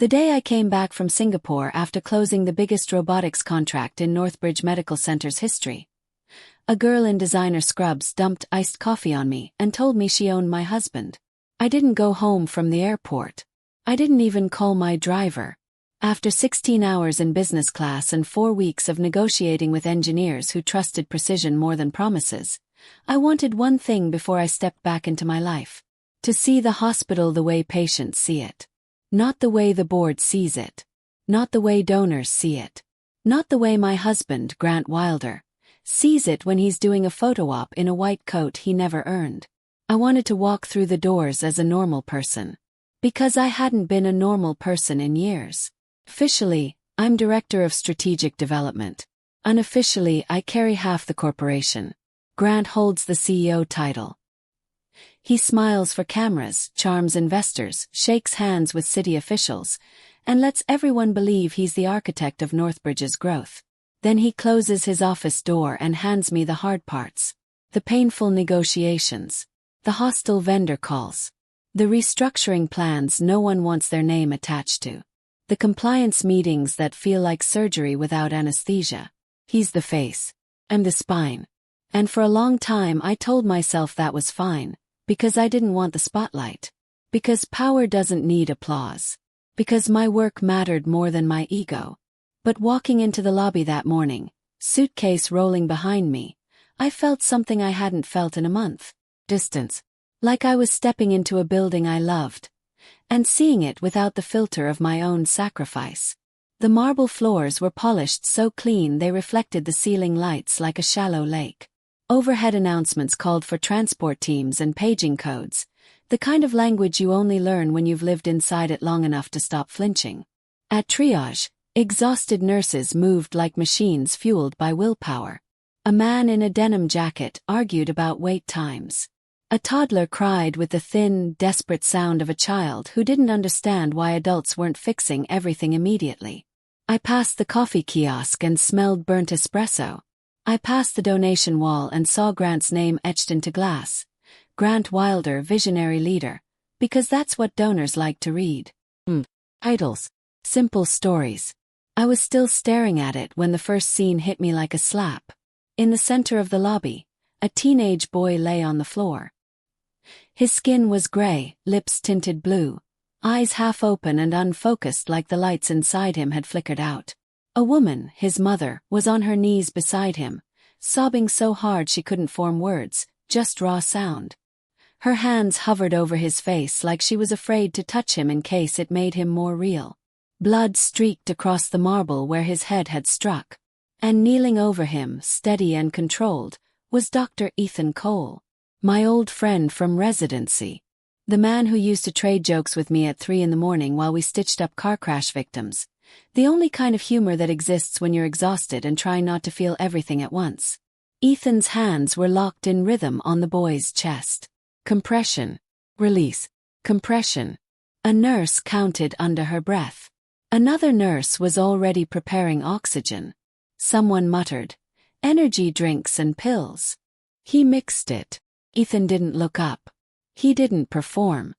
The day I came back from Singapore after closing the biggest robotics contract in Northbridge Medical Center's history. A girl in designer scrubs dumped iced coffee on me and told me she owned my husband. I didn't go home from the airport. I didn't even call my driver. After 16 hours in business class and 4 weeks of negotiating with engineers who trusted precision more than promises, I wanted one thing before I stepped back into my life: to see the hospital the way patients see it. Not the way the board sees it. Not the way donors see it. Not the way my husband, Grant Wilder, sees it when he's doing a photo op in a white coat he never earned. I wanted to walk through the doors as a normal person. Because I hadn't been a normal person in years. Officially, I'm Director of Strategic Development. Unofficially, I carry half the corporation. Grant holds the CEO title. He smiles for cameras, charms investors, shakes hands with city officials, and lets everyone believe he's the architect of Northbridge's growth. Then he closes his office door and hands me the hard parts. The painful negotiations. The hostile vendor calls. The restructuring plans no one wants their name attached to. The compliance meetings that feel like surgery without anesthesia. He's the face. I'm the spine. And for a long time I told myself that was fine. Because I didn't want the spotlight. Because power doesn't need applause. Because my work mattered more than my ego. But walking into the lobby that morning, suitcase rolling behind me, I felt something I hadn't felt in a month. Distance. Like I was stepping into a building I loved. And seeing it without the filter of my own sacrifice. The marble floors were polished so clean they reflected the ceiling lights like a shallow lake. Overhead announcements called for transport teams and paging codes, the kind of language you only learn when you've lived inside it long enough to stop flinching. At triage, exhausted nurses moved like machines fueled by willpower. A man in a denim jacket argued about wait times. A toddler cried with the thin, desperate sound of a child who didn't understand why adults weren't fixing everything immediately. I passed the coffee kiosk and smelled burnt espresso. I passed the donation wall and saw Grant's name etched into glass. Grant Wilder, visionary leader. Because that's what donors like to read. Titles. Simple stories. I was still staring at it when the first scene hit me like a slap. In the center of the lobby, a teenage boy lay on the floor. His skin was gray, lips tinted blue, eyes half open and unfocused like the lights inside him had flickered out. A woman, his mother, was on her knees beside him, sobbing so hard she couldn't form words, just raw sound. Her hands hovered over his face like she was afraid to touch him in case it made him more real. Blood streaked across the marble where his head had struck. And kneeling over him, steady and controlled, was Dr. Ethan Cole. My old friend from residency. The man who used to trade jokes with me at 3 a.m. while we stitched up car crash victims. The only kind of humor that exists when you're exhausted and trying not to feel everything at once. Ethan's hands were locked in rhythm on the boy's chest. Compression. Release. Compression. A nurse counted under her breath. Another nurse was already preparing oxygen. Someone muttered, "Energy drinks and pills." He mixed it. Ethan didn't look up. He didn't perform.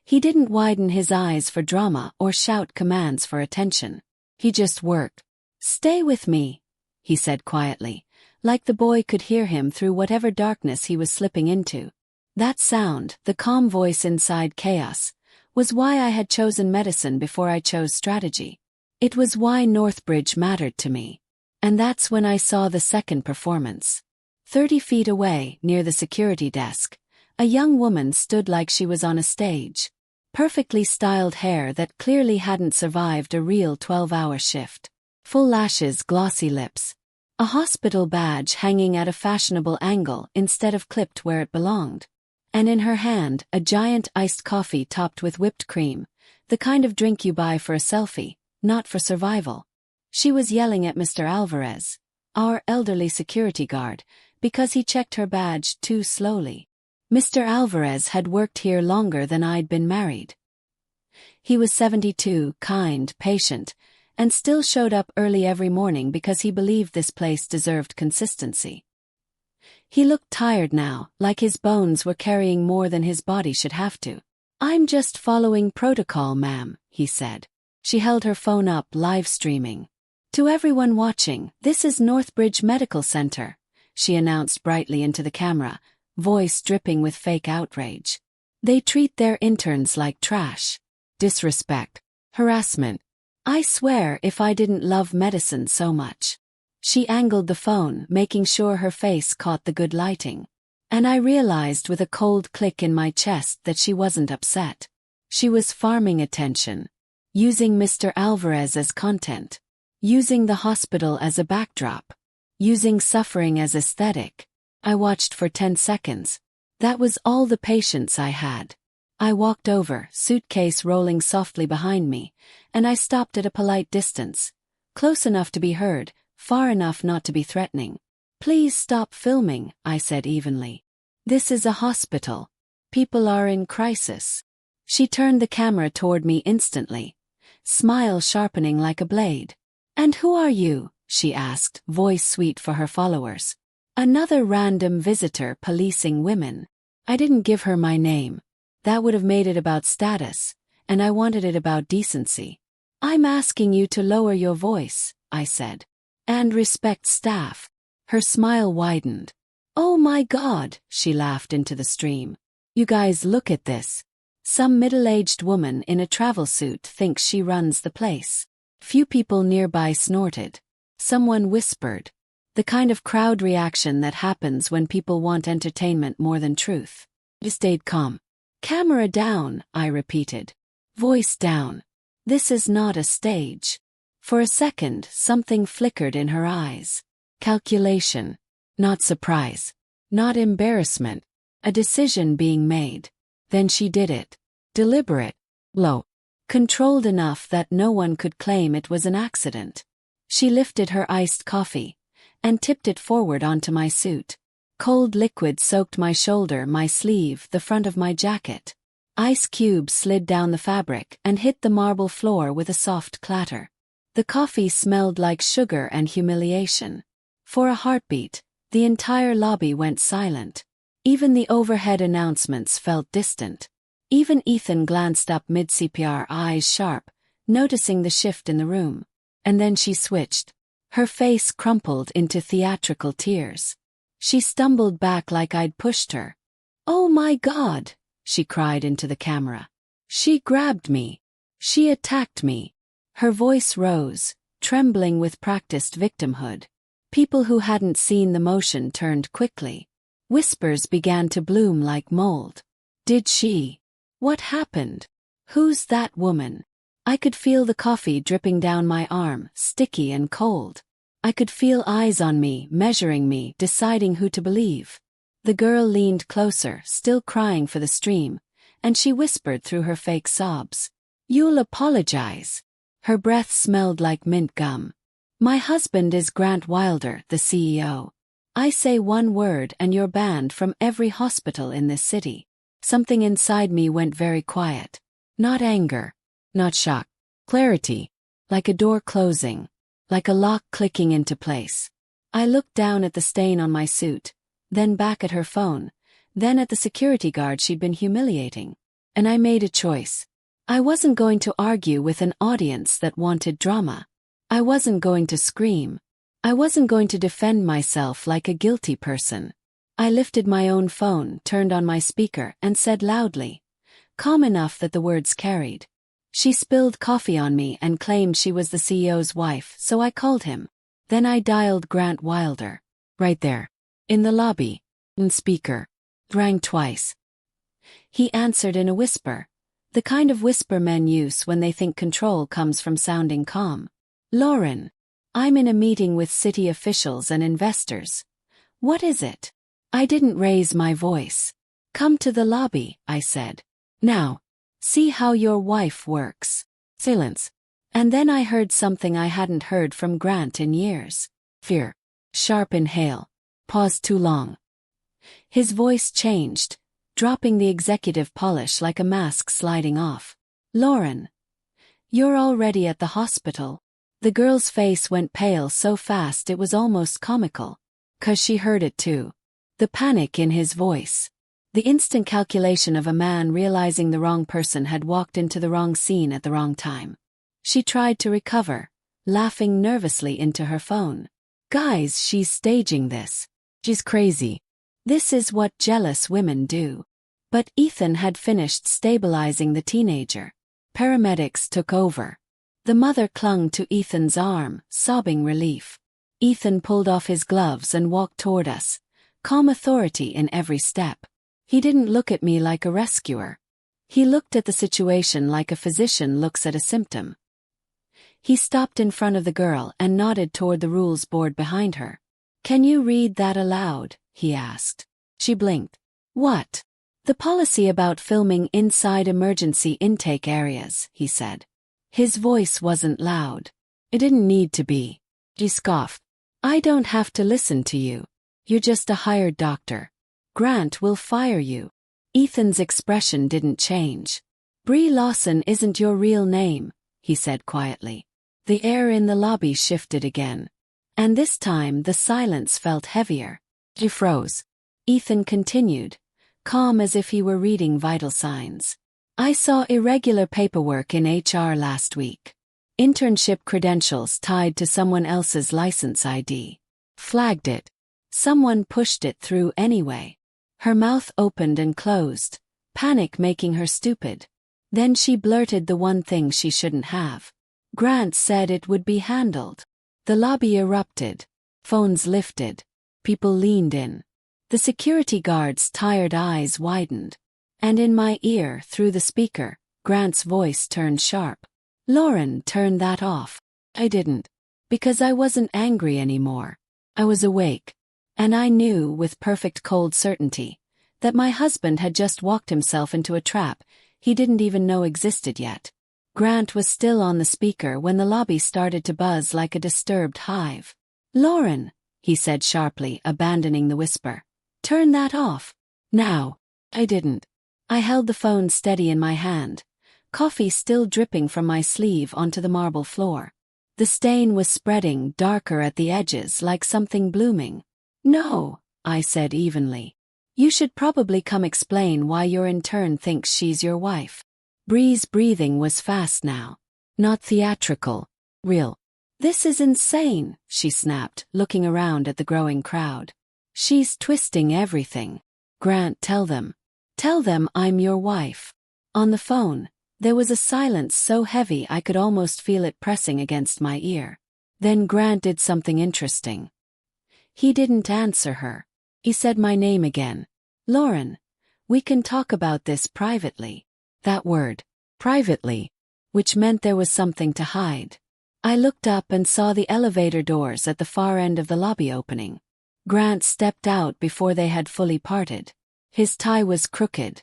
He didn't widen his eyes for drama or shout commands for attention. He just worked. "Stay with me," he said quietly, like the boy could hear him through whatever darkness he was slipping into. That sound, the calm voice inside chaos, was why I had chosen medicine before I chose strategy. It was why Northbridge mattered to me. And that's when I saw the second performance. 30 feet away, near the security desk, a young woman stood like she was on a stage. Perfectly styled hair that clearly hadn't survived a real 12-hour shift. Full lashes, glossy lips. A hospital badge hanging at a fashionable angle instead of clipped where it belonged. And in her hand, a giant iced coffee topped with whipped cream, the kind of drink you buy for a selfie, not for survival. She was yelling at Mr. Alvarez, our elderly security guard, because he checked her badge too slowly. Mr. Alvarez had worked here longer than I'd been married. He was 72, kind, patient, and still showed up early every morning because he believed this place deserved consistency. He looked tired now, like his bones were carrying more than his body should have to. I'm just following protocol, ma'am, he said. She held her phone up, live streaming. To everyone watching, this is Northbridge Medical Center, she announced brightly into the camera, voice dripping with fake outrage. They treat their interns like trash. Disrespect. Harassment. I swear if I didn't love medicine so much. She angled the phone, making sure her face caught the good lighting. And I realized with a cold click in my chest that she wasn't upset. She was farming attention. Using Mr. Alvarez as content. Using the hospital as a backdrop. Using suffering as aesthetic. I watched for 10 seconds. That was all the patience I had. I walked over, suitcase rolling softly behind me, and I stopped at a polite distance. Close enough to be heard, far enough not to be threatening. Please stop filming, I said evenly. This is a hospital. People are in crisis. She turned the camera toward me instantly, smile sharpening like a blade. And who are you? She asked, voice sweet for her followers. Another random visitor policing women. I didn't give her my name. That would have made it about status, and I wanted it about decency. I'm asking you to lower your voice, I said. And respect staff. Her smile widened. Oh my God, she laughed into the stream. You guys look at this. Some middle-aged woman in a travel suit thinks she runs the place. Few people nearby snorted. Someone whispered. The kind of crowd reaction that happens when people want entertainment more than truth. I stayed calm. Camera down, I repeated. Voice down. This is not a stage. For a second, something flickered in her eyes. Calculation. Not surprise. Not embarrassment. A decision being made. Then she did it. Deliberate. Low. Controlled enough that no one could claim it was an accident. She lifted her iced coffee and tipped it forward onto my suit. Cold liquid soaked my shoulder, my sleeve, the front of my jacket. Ice cubes slid down the fabric and hit the marble floor with a soft clatter. The coffee smelled like sugar and humiliation. For a heartbeat, the entire lobby went silent. Even the overhead announcements felt distant. Even Ethan glanced up mid-CPR, eyes sharp, noticing the shift in the room. And then she switched. Her face crumpled into theatrical tears. She stumbled back like I'd pushed her. Oh my God, she cried into the camera. She grabbed me. She attacked me. Her voice rose, trembling with practiced victimhood. People who hadn't seen the motion turned quickly. Whispers began to bloom like mold. Did she? What happened? Who's that woman? I could feel the coffee dripping down my arm, sticky and cold. I could feel eyes on me, measuring me, deciding who to believe. The girl leaned closer, still crying for the stream, and she whispered through her fake sobs. You'll apologize. Her breath smelled like mint gum. My husband is Grant Wilder, the CEO. I say one word and you're banned from every hospital in this city. Something inside me went very quiet. Not anger. Not shock. Clarity. Like a door closing. Like a lock clicking into place. I looked down at the stain on my suit, then back at her phone, then at the security guard she'd been humiliating. And I made a choice. I wasn't going to argue with an audience that wanted drama. I wasn't going to scream. I wasn't going to defend myself like a guilty person. I lifted my own phone, turned on my speaker, and said loudly, calm enough that the words carried. She spilled coffee on me and claimed she was the CEO's wife, so I called him. Then I dialed Grant Wilder. Right there. In the lobby. On speaker. Rang twice. He answered in a whisper. The kind of whisper men use when they think control comes from sounding calm. Lauren. I'm in a meeting with city officials and investors. What is it? I didn't raise my voice. Come to the lobby, I said. Now. See how your wife works. Silence. And then I heard something I hadn't heard from Grant in years. Fear. Sharp inhale. Pause too long. His voice changed, dropping the executive polish like a mask sliding off. Lauren. You're already at the hospital. The girl's face went pale so fast it was almost comical. 'Cause she heard it too. The panic in his voice. The instant calculation of a man realizing the wrong person had walked into the wrong scene at the wrong time. She tried to recover, laughing nervously into her phone. Guys, she's staging this. She's crazy. This is what jealous women do. But Ethan had finished stabilizing the teenager. Paramedics took over. The mother clung to Ethan's arm, sobbing relief. Ethan pulled off his gloves and walked toward us, calm authority in every step. He didn't look at me like a rescuer. He looked at the situation like a physician looks at a symptom. He stopped in front of the girl and nodded toward the rules board behind her. "Can you read that aloud?" he asked. She blinked. "What?" "The policy about filming inside emergency intake areas," he said. His voice wasn't loud. "It didn't need to be." She scoffed. "I don't have to listen to you. You're just a hired doctor. Grant will fire you." Ethan's expression didn't change. "Brie Lawson isn't your real name," he said quietly. The air in the lobby shifted again. And this time the silence felt heavier. She froze. Ethan continued, calm as if he were reading vital signs. "I saw irregular paperwork in HR last week. Internship credentials tied to someone else's license ID. Flagged it. Someone pushed it through anyway." Her mouth opened and closed, panic making her stupid. Then she blurted the one thing she shouldn't have. "Grant said it would be handled." The lobby erupted. Phones lifted. People leaned in. The security guard's tired eyes widened. And in my ear, through the speaker, Grant's voice turned sharp. "Lauren, turn that off." I didn't. Because I wasn't angry anymore. I was awake. And I knew, with perfect cold certainty, that my husband had just walked himself into a trap he didn't even know existed yet. Grant was still on the speaker when the lobby started to buzz like a disturbed hive. "Lauren," he said sharply, abandoning the whisper. "Turn that off. Now." I didn't. I held the phone steady in my hand, coffee still dripping from my sleeve onto the marble floor. The stain was spreading, darker at the edges, like something blooming. "No," I said evenly. "You should probably come explain why your intern thinks she's your wife." Brie's breathing was fast now. Not theatrical. Real. "This is insane," she snapped, looking around at the growing crowd. "She's twisting everything." "Grant, tell them. Tell them I'm your wife." On the phone, there was a silence so heavy I could almost feel it pressing against my ear. Then Grant did something interesting. He didn't answer her. He said my name again. "Lauren, we can talk about this privately." That word, privately, which meant there was something to hide. I looked up and saw the elevator doors at the far end of the lobby opening. Grant stepped out before they had fully parted. His tie was crooked.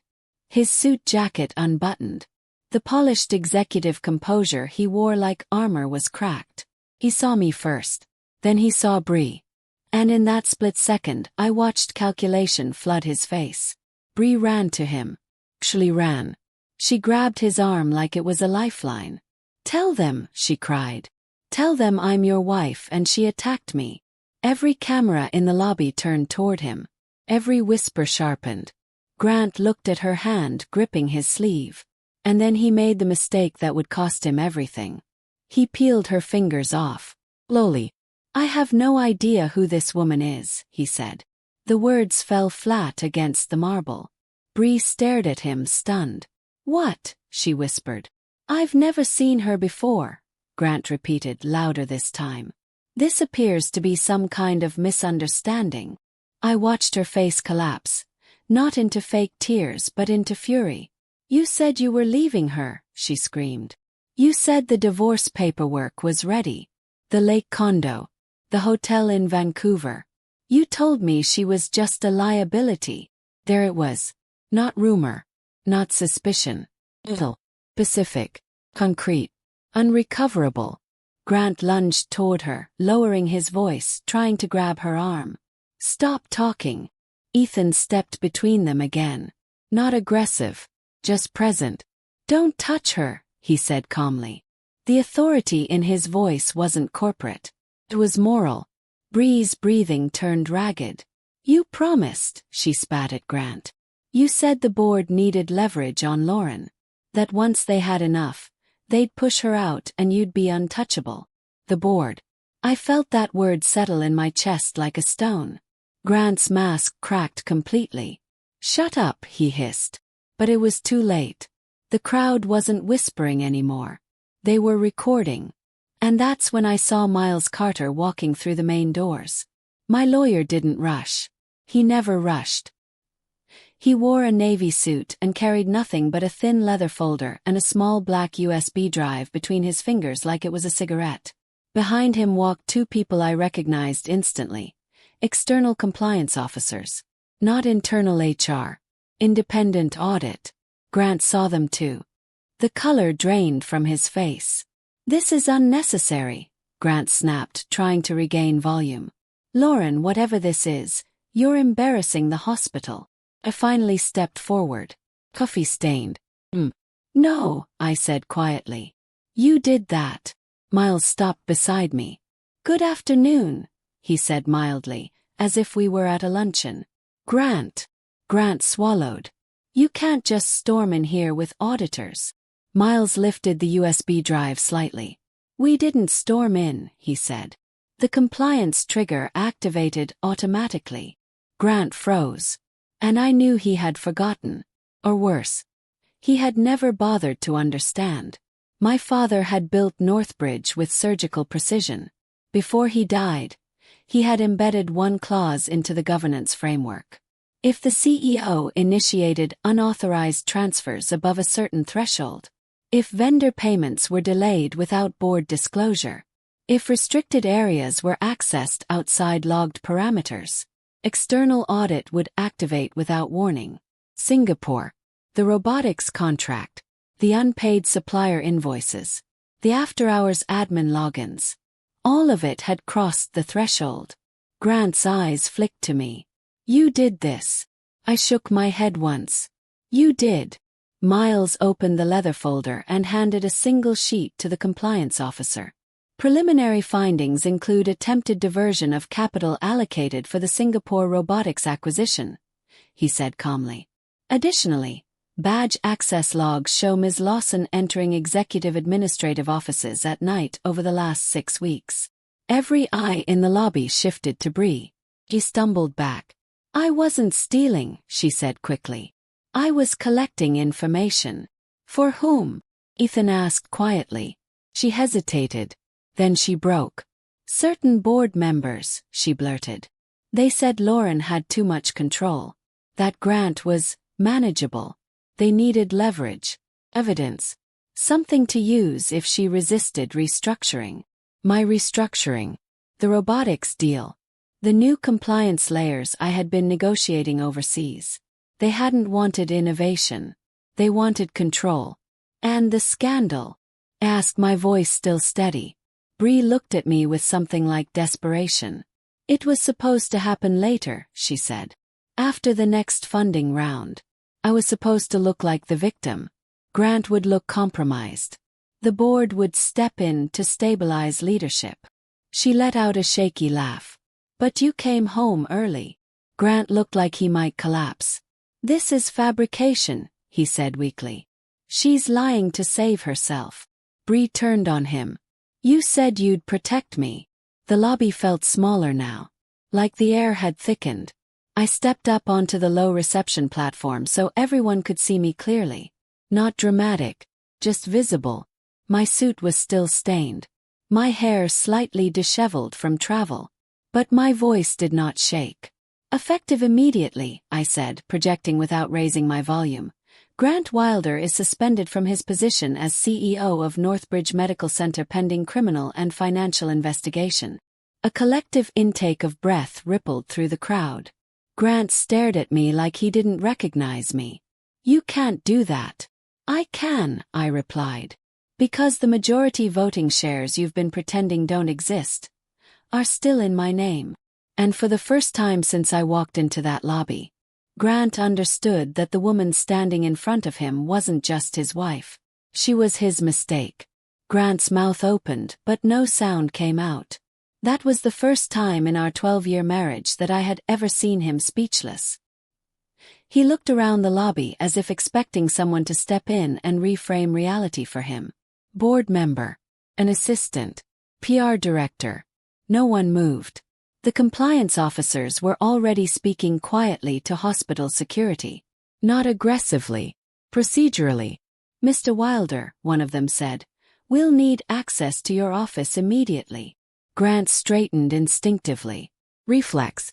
His suit jacket unbuttoned. The polished executive composure he wore like armor was cracked. He saw me first. Then he saw Brie. And in that split second, I watched calculation flood his face. Brie ran to him. Actually ran. She grabbed his arm like it was a lifeline. "Tell them," she cried. "Tell them I'm your wife," and she attacked me. Every camera in the lobby turned toward him. Every whisper sharpened. Grant looked at her hand gripping his sleeve. And then he made the mistake that would cost him everything. He peeled her fingers off. Slowly. "I have no idea who this woman is," he said. The words fell flat against the marble. Brie stared at him, stunned. "What?" she whispered. "I've never seen her before," Grant repeated, louder this time. "This appears to be some kind of misunderstanding." I watched her face collapse, not into fake tears but into fury. "You said you were leaving her," she screamed. "You said the divorce paperwork was ready. The lake condo. The hotel in Vancouver. You told me she was just a liability." There it was. Not rumor. Not suspicion. Little. Specific. Concrete. Unrecoverable. Grant lunged toward her, lowering his voice, trying to grab her arm. "Stop talking." Ethan stepped between them again. Not aggressive. Just present. "Don't touch her," he said calmly. The authority in his voice wasn't corporate. It was moral. Brie's breathing turned ragged. "You promised," she spat at Grant. You said the board needed leverage on Lauren. That once they had enough, they'd push her out and you'd be untouchable. The board. I felt that word settle in my chest like a stone. Grant's mask cracked completely. "Shut up," he hissed. But it was too late. The crowd wasn't whispering anymore. They were recording. And that's when I saw Miles Carter walking through the main doors. My lawyer didn't rush. He never rushed. He wore a navy suit and carried nothing but a thin leather folder and a small black USB drive between his fingers like it was a cigarette. Behind him walked two people I recognized instantly. External compliance officers. Not internal HR. Independent audit. Grant saw them too. The color drained from his face. "This is unnecessary," Grant snapped, trying to regain volume. "Lauren, whatever this is, you're embarrassing the hospital." I finally stepped forward. Coffee stained. "No," I said quietly. "You did that." Miles stopped beside me. "Good afternoon," he said mildly, as if we were at a luncheon. "Grant." Grant swallowed. "You can't just storm in here with auditors." Miles lifted the USB drive slightly. "We didn't storm in," he said. "The compliance trigger activated automatically." Grant froze. And I knew he had forgotten. Or worse. He had never bothered to understand. My father had built Northbridge with surgical precision. Before he died, he had embedded one clause into the governance framework. If the CEO initiated unauthorized transfers above a certain threshold, if vendor payments were delayed without board disclosure, if restricted areas were accessed outside logged parameters, external audit would activate without warning. Singapore. The robotics contract. The unpaid supplier invoices. The after-hours admin logins. All of it had crossed the threshold. Grant's eyes flicked to me. "You did this." I shook my head once. "You did." Miles opened the leather folder and handed a single sheet to the compliance officer. "Preliminary findings include attempted diversion of capital allocated for the Singapore robotics acquisition," he said calmly. "Additionally, badge access logs show Ms. Lawson entering executive administrative offices at night over the last 6 weeks." Every eye in the lobby shifted to Bree. She stumbled back. "I wasn't stealing," she said quickly. "I was collecting information." "For whom?" Ethan asked quietly. She hesitated. Then she broke. "Certain board members," she blurted. "They said Lauren had too much control. That Grant was manageable. They needed leverage, evidence, something to use if she resisted restructuring." My restructuring. The robotics deal. The new compliance layers I had been negotiating overseas. They hadn't wanted innovation. They wanted control. "And the scandal?" I asked, my voice still steady. Bree looked at me with something like desperation. "It was supposed to happen later," she said. "After the next funding round. I was supposed to look like the victim. Grant would look compromised. The board would step in to stabilize leadership." She let out a shaky laugh. "But you came home early." Grant looked like he might collapse. "This is fabrication," he said weakly. "She's lying to save herself." Bree turned on him. "You said you'd protect me." The lobby felt smaller now. Like the air had thickened. I stepped up onto the low reception platform so everyone could see me clearly. Not dramatic, just visible. My suit was still stained. My hair slightly disheveled from travel. But my voice did not shake. "Effective immediately," I said, projecting without raising my volume. "Grant Wilder is suspended from his position as CEO of Northbridge Medical Center pending criminal and financial investigation." A collective intake of breath rippled through the crowd. Grant stared at me like he didn't recognize me. "You can't do that." "I can," I replied. "Because the majority voting shares you've been pretending don't exist are still in my name." And for the first time since I walked into that lobby, Grant understood that the woman standing in front of him wasn't just his wife. She was his mistake. Grant's mouth opened, but no sound came out. That was the first time in our 12-year marriage that I had ever seen him speechless. He looked around the lobby as if expecting someone to step in and reframe reality for him. Board member, an assistant, PR director. No one moved. The compliance officers were already speaking quietly to hospital security. Not aggressively, procedurally. Mr. Wilder, one of them said, we'll need access to your office immediately. Grant straightened instinctively. Reflex.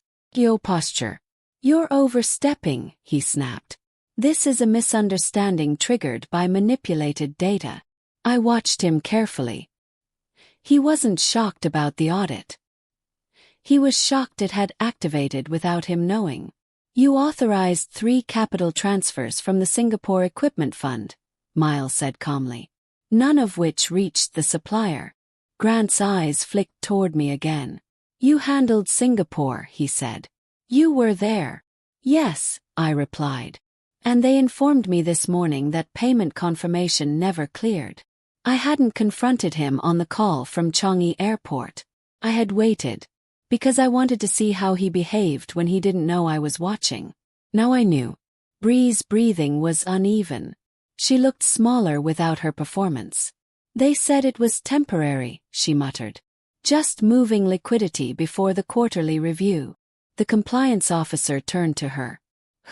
Posture. You're overstepping, he snapped. This is a misunderstanding triggered by manipulated data. I watched him carefully. He wasn't shocked about the audit. He was shocked it had activated without him knowing. You authorized 3 capital transfers from the Singapore Equipment Fund, Miles said calmly. None of which reached the supplier. Grant's eyes flicked toward me again. You handled Singapore, he said. You were there. Yes, I replied. And they informed me this morning that payment confirmation never cleared. I hadn't confronted him on the call from Changi Airport. I had waited, because I wanted to see how he behaved when he didn't know I was watching. Now I knew. Bree's breathing was uneven. She looked smaller without her performance. They said it was temporary, she muttered. Just moving liquidity before the quarterly review. The compliance officer turned to her.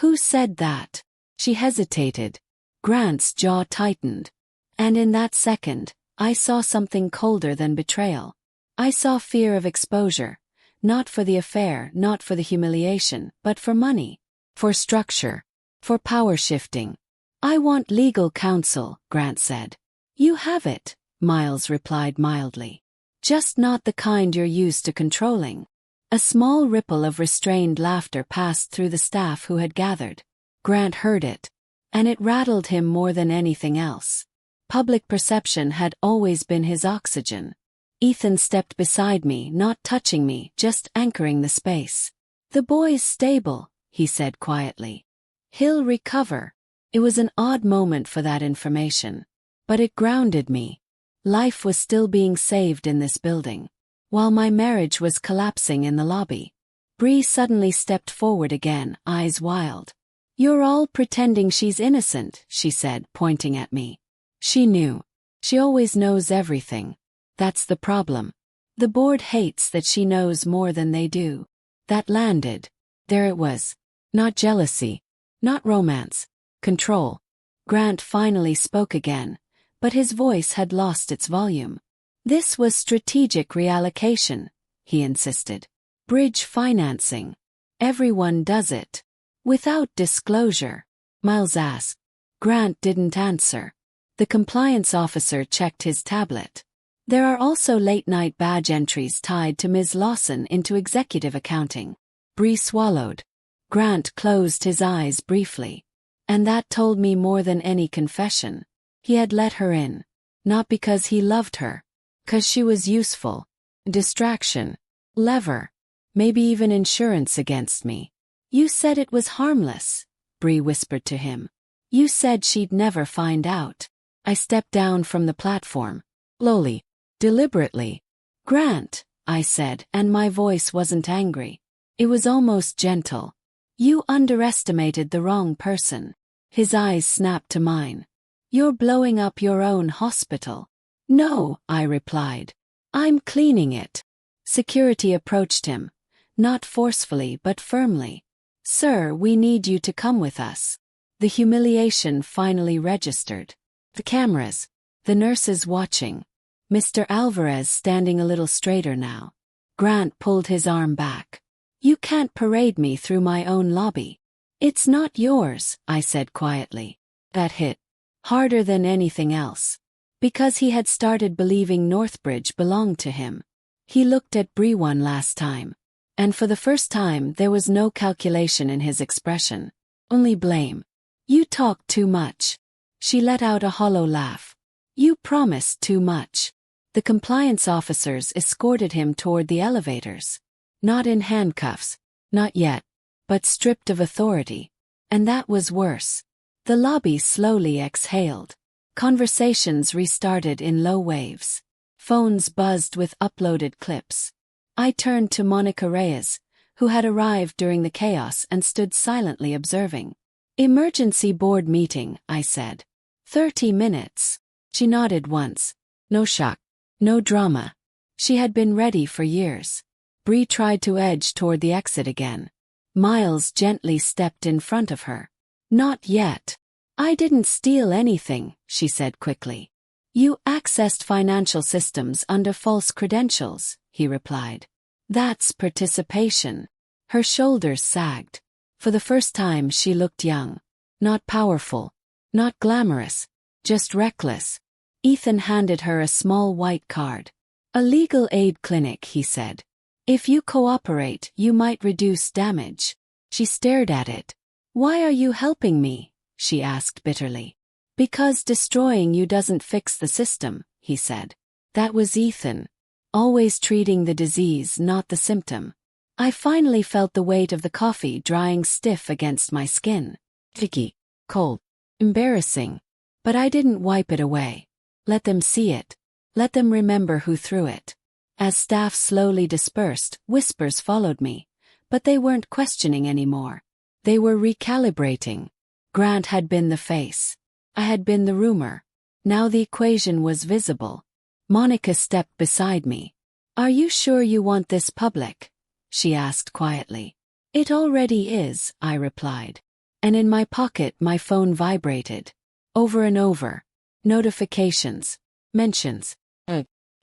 Who said that? She hesitated. Grant's jaw tightened. And in that second, I saw something colder than betrayal. I saw fear of exposure. Not for the affair, not for the humiliation, but for money. For structure. For power shifting. I want legal counsel, Grant said. You have it, Miles replied mildly. Just not the kind you're used to controlling. A small ripple of restrained laughter passed through the staff who had gathered. Grant heard it. And it rattled him more than anything else. Public perception had always been his oxygen. Ethan stepped beside me, not touching me, just anchoring the space. The boy's stable, he said quietly. He'll recover. It was an odd moment for that information. But it grounded me. Life was still being saved in this building. While my marriage was collapsing in the lobby. Bree suddenly stepped forward again, eyes wild. You're all pretending she's innocent, she said, pointing at me. She knew. She always knows everything. That's the problem. The board hates that she knows more than they do. That landed. There it was. Not jealousy. Not romance. Control. Grant finally spoke again, but his voice had lost its volume. This was strategic reallocation, he insisted. Bridge financing. Everyone does it. Without disclosure. Miles asked. Grant didn't answer. The compliance officer checked his tablet. There are also late-night badge entries tied to Ms. Lawson into executive accounting. Bree swallowed. Grant closed his eyes briefly. And that told me more than any confession. He had let her in. Not because he loved her. 'Cause she was useful. Distraction. Lever. Maybe even insurance against me. You said it was harmless, Bree whispered to him. You said she'd never find out. I stepped down from the platform. Slowly. Deliberately. Grant, I said, and my voice wasn't angry. It was almost gentle. You underestimated the wrong person. His eyes snapped to mine. You're blowing up your own hospital. No, I replied. I'm cleaning it. Security approached him. Not forcefully but firmly. Sir, we need you to come with us. The humiliation finally registered. The cameras. The nurses watching. Mr. Alvarez standing a little straighter now. Grant pulled his arm back. You can't parade me through my own lobby. It's not yours, I said quietly. That hit. Harder than anything else. Because he had started believing Northbridge belonged to him. He looked at Bree one last time. And for the first time there was no calculation in his expression. Only blame. You talk too much. She let out a hollow laugh. You promised too much. The compliance officers escorted him toward the elevators. Not in handcuffs. Not yet. But stripped of authority. And that was worse. The lobby slowly exhaled. Conversations restarted in low waves. Phones buzzed with uploaded clips. I turned to Monica Reyes, who had arrived during the chaos and stood silently observing. Emergency board meeting, I said. 30 minutes. She nodded once. No shock. No drama. She had been ready for years. Bree tried to edge toward the exit again. Miles gently stepped in front of her. Not yet. I didn't steal anything, she said quickly. You accessed financial systems under false credentials, he replied. That's participation. Her shoulders sagged. For the first time she looked young. Not powerful. Not glamorous. Just reckless. Ethan handed her a small white card. A legal aid clinic, he said. If you cooperate, you might reduce damage. She stared at it. Why are you helping me? She asked bitterly. Because destroying you doesn't fix the system, he said. That was Ethan. Always treating the disease, not the symptom. I finally felt the weight of the coffee drying stiff against my skin. Icky. Cold. Embarrassing. But I didn't wipe it away. Let them see it. Let them remember who threw it. As staff slowly dispersed, whispers followed me. But they weren't questioning anymore. They were recalibrating. Grant had been the face. I had been the rumor. Now the equation was visible. Monica stepped beside me. Are you sure you want this public? She asked quietly. It already is, I replied. And in my pocket my phone vibrated. Over and over. Notifications. Mentions.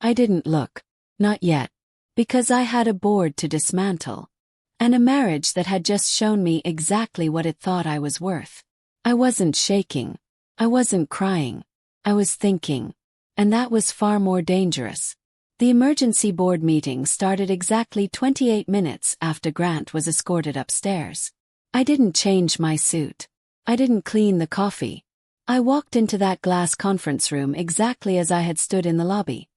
I didn't look. Not yet. Because I had a board to dismantle. And a marriage that had just shown me exactly what it thought I was worth. I wasn't shaking. I wasn't crying. I was thinking. And that was far more dangerous. The emergency board meeting started exactly 28 minutes after Grant was escorted upstairs. I didn't change my suit. I didn't clean the coffee. I walked into that glass conference room exactly as I had stood in the lobby.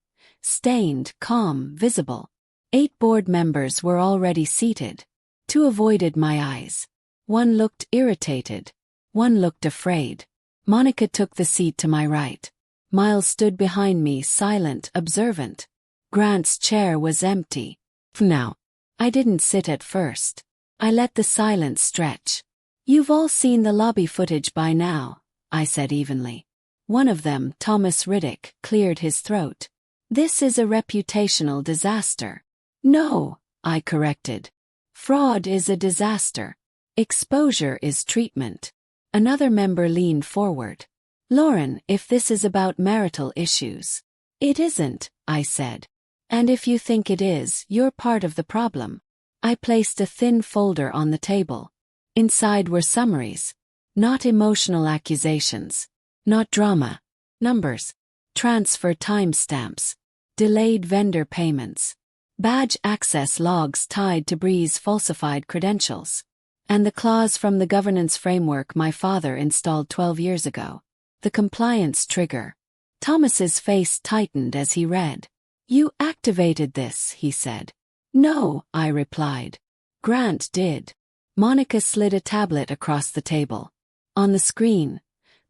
Stained, calm, visible. 8 board members were already seated. 2 avoided my eyes. 1 looked irritated. 1 looked afraid. Monica took the seat to my right. Miles stood behind me, silent, observant. Grant's chair was empty. Now. I didn't sit at first. I let the silence stretch. You've all seen the lobby footage by now, I said evenly. One of them, Thomas Riddick, cleared his throat. This is a reputational disaster. No, I corrected. Fraud is a disaster. Exposure is treatment. Another member leaned forward. Lauren, if this is about marital issues. It isn't, I said. And if you think it is, you're part of the problem. I placed a thin folder on the table. Inside were summaries. Not emotional accusations. Not drama. Numbers. Transfer timestamps. Delayed vendor payments. Badge access logs tied to Bree's falsified credentials. And the clause from the governance framework my father installed 12 years ago. The compliance trigger. Thomas's face tightened as he read. You activated this, he said. No, I replied. Grant did. Monica slid a tablet across the table. On the screen,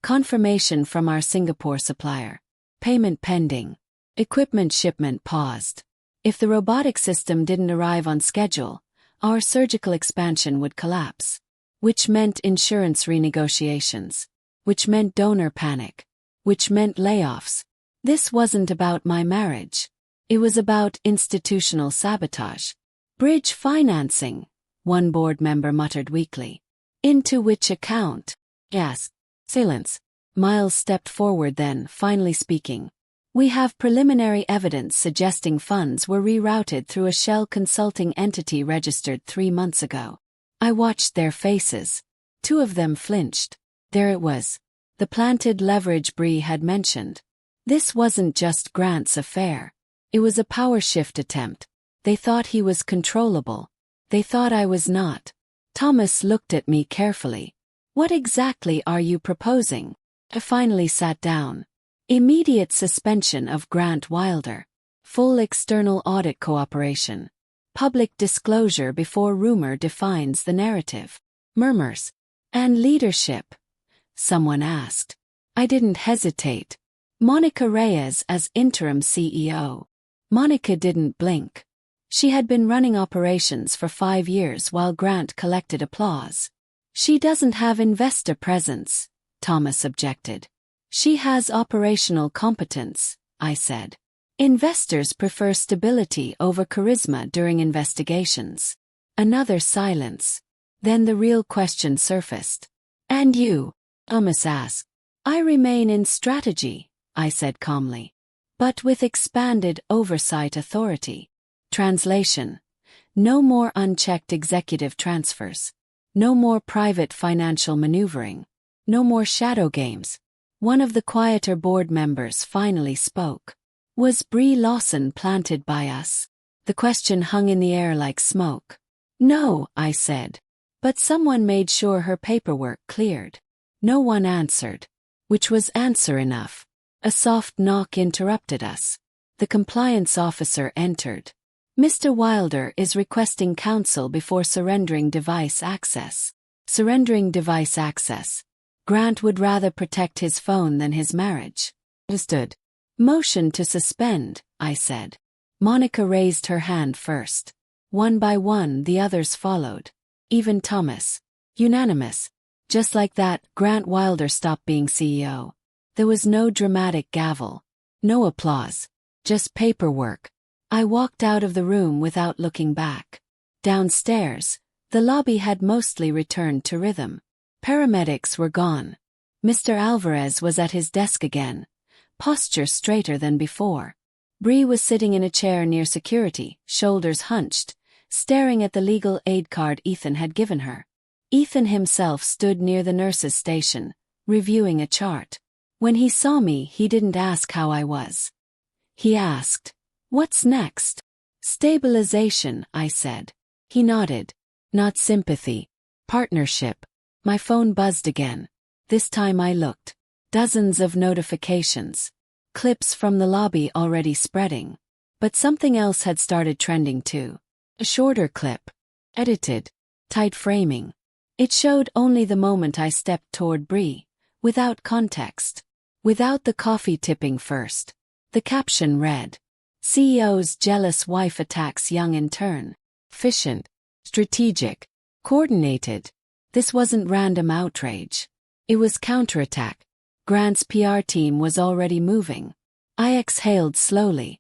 confirmation from our Singapore supplier. Payment pending. Equipment shipment paused. If the robotic system didn't arrive on schedule, our surgical expansion would collapse. Which meant insurance renegotiations. Which meant donor panic. Which meant layoffs. This wasn't about my marriage. It was about institutional sabotage. Bridge financing, one board member muttered weakly. Into which account? Yes. Silence. Miles stepped forward then, finally speaking. We have preliminary evidence suggesting funds were rerouted through a shell consulting entity registered 3 months ago. I watched their faces. 2 of them flinched. There it was. The planted leverage Bree had mentioned. This wasn't just Grant's affair. It was a power shift attempt. They thought he was controllable. They thought I was not. Thomas looked at me carefully. What exactly are you proposing? I finally sat down. Immediate suspension of Grant Wilder. Full external audit cooperation. Public disclosure before rumor defines the narrative. Murmurs. And leadership? Someone asked. I didn't hesitate. Monica Reyes as interim CEO. Monica didn't blink. She had been running operations for 5 years while Grant collected applause. She doesn't have investor presence, Thomas objected. She has operational competence, I said. Investors prefer stability over charisma during investigations. Another silence. Then the real question surfaced. And you? Thomas asked. I remain in strategy, I said calmly. But with expanded oversight authority. Translation. No more unchecked executive transfers. No more private financial maneuvering. No more shadow games. One of the quieter board members finally spoke. Was Brie Lawson planted by us? The question hung in the air like smoke. No, I said. But someone made sure her paperwork cleared. No one answered. Which was answer enough. A soft knock interrupted us. The compliance officer entered. Mr. Wilder is requesting counsel before surrendering device access. Surrendering device access. Grant would rather protect his phone than his marriage. Understood. Motion to suspend, I said. Monica raised her hand first. One by one the others followed. Even Thomas. Unanimous. Just like that, Grant Wilder stopped being CEO. There was no dramatic gavel. No applause. Just paperwork. I walked out of the room without looking back. Downstairs, the lobby had mostly returned to rhythm. Paramedics were gone. Mr. Alvarez was at his desk again. Posture straighter than before. Brie was sitting in a chair near security, shoulders hunched, staring at the legal aid card Ethan had given her. Ethan himself stood near the nurse's station, reviewing a chart. When he saw me, he didn't ask how I was. He asked, "What's next?" "Stabilization," I said. He nodded. "Not sympathy. Partnership." My phone buzzed again. This time I looked. Dozens of notifications. Clips from the lobby already spreading. But something else had started trending too. A shorter clip. Edited. Tight framing. It showed only the moment I stepped toward Brie, without context. Without the coffee tipping first. The caption read, CEO's jealous wife attacks young intern. Efficient. Strategic. Coordinated. This wasn't random outrage. It was counterattack. Grant's PR team was already moving. I exhaled slowly.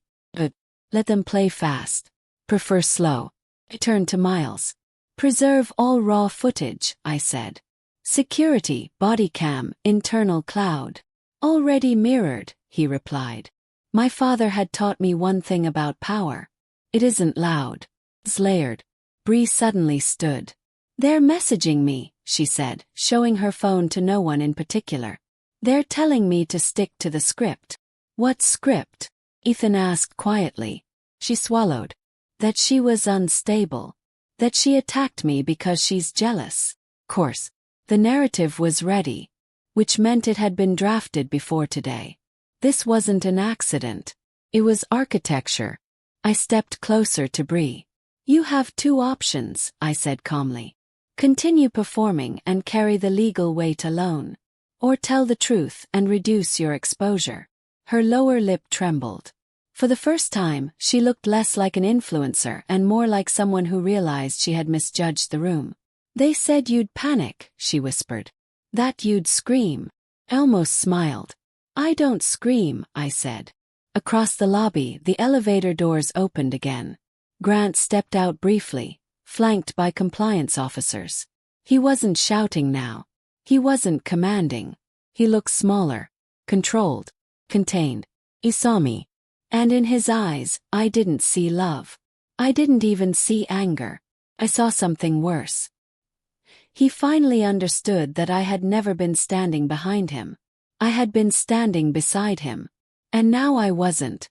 Let them play fast. Prefer slow. I turned to Miles. Preserve all raw footage, I said. Security, body cam, internal cloud. Already mirrored, he replied. My father had taught me one thing about power. It isn't loud. It's layered. Brie suddenly stood. They're messaging me, she said, showing her phone to no one in particular. They're telling me to stick to the script. What script? Ethan asked quietly. She swallowed. That she was unstable. That she attacked me because she's jealous. Course. The narrative was ready. Which meant it had been drafted before today. This wasn't an accident. It was architecture. I stepped closer to Brie. You have two options, I said calmly. Continue performing and carry the legal weight alone. Or tell the truth and reduce your exposure. Her lower lip trembled. For the first time, she looked less like an influencer and more like someone who realized she had misjudged the room. They said you'd panic, she whispered. That you'd scream. I almost smiled. I don't scream, I said. Across the lobby, the elevator doors opened again. Grant stepped out briefly, flanked by compliance officers. He wasn't shouting now. He wasn't commanding. He looked smaller, controlled, contained. He saw me. And in his eyes, I didn't see love. I didn't even see anger. I saw something worse. He finally understood that I had never been standing behind him. I had been standing beside him. And now I wasn't.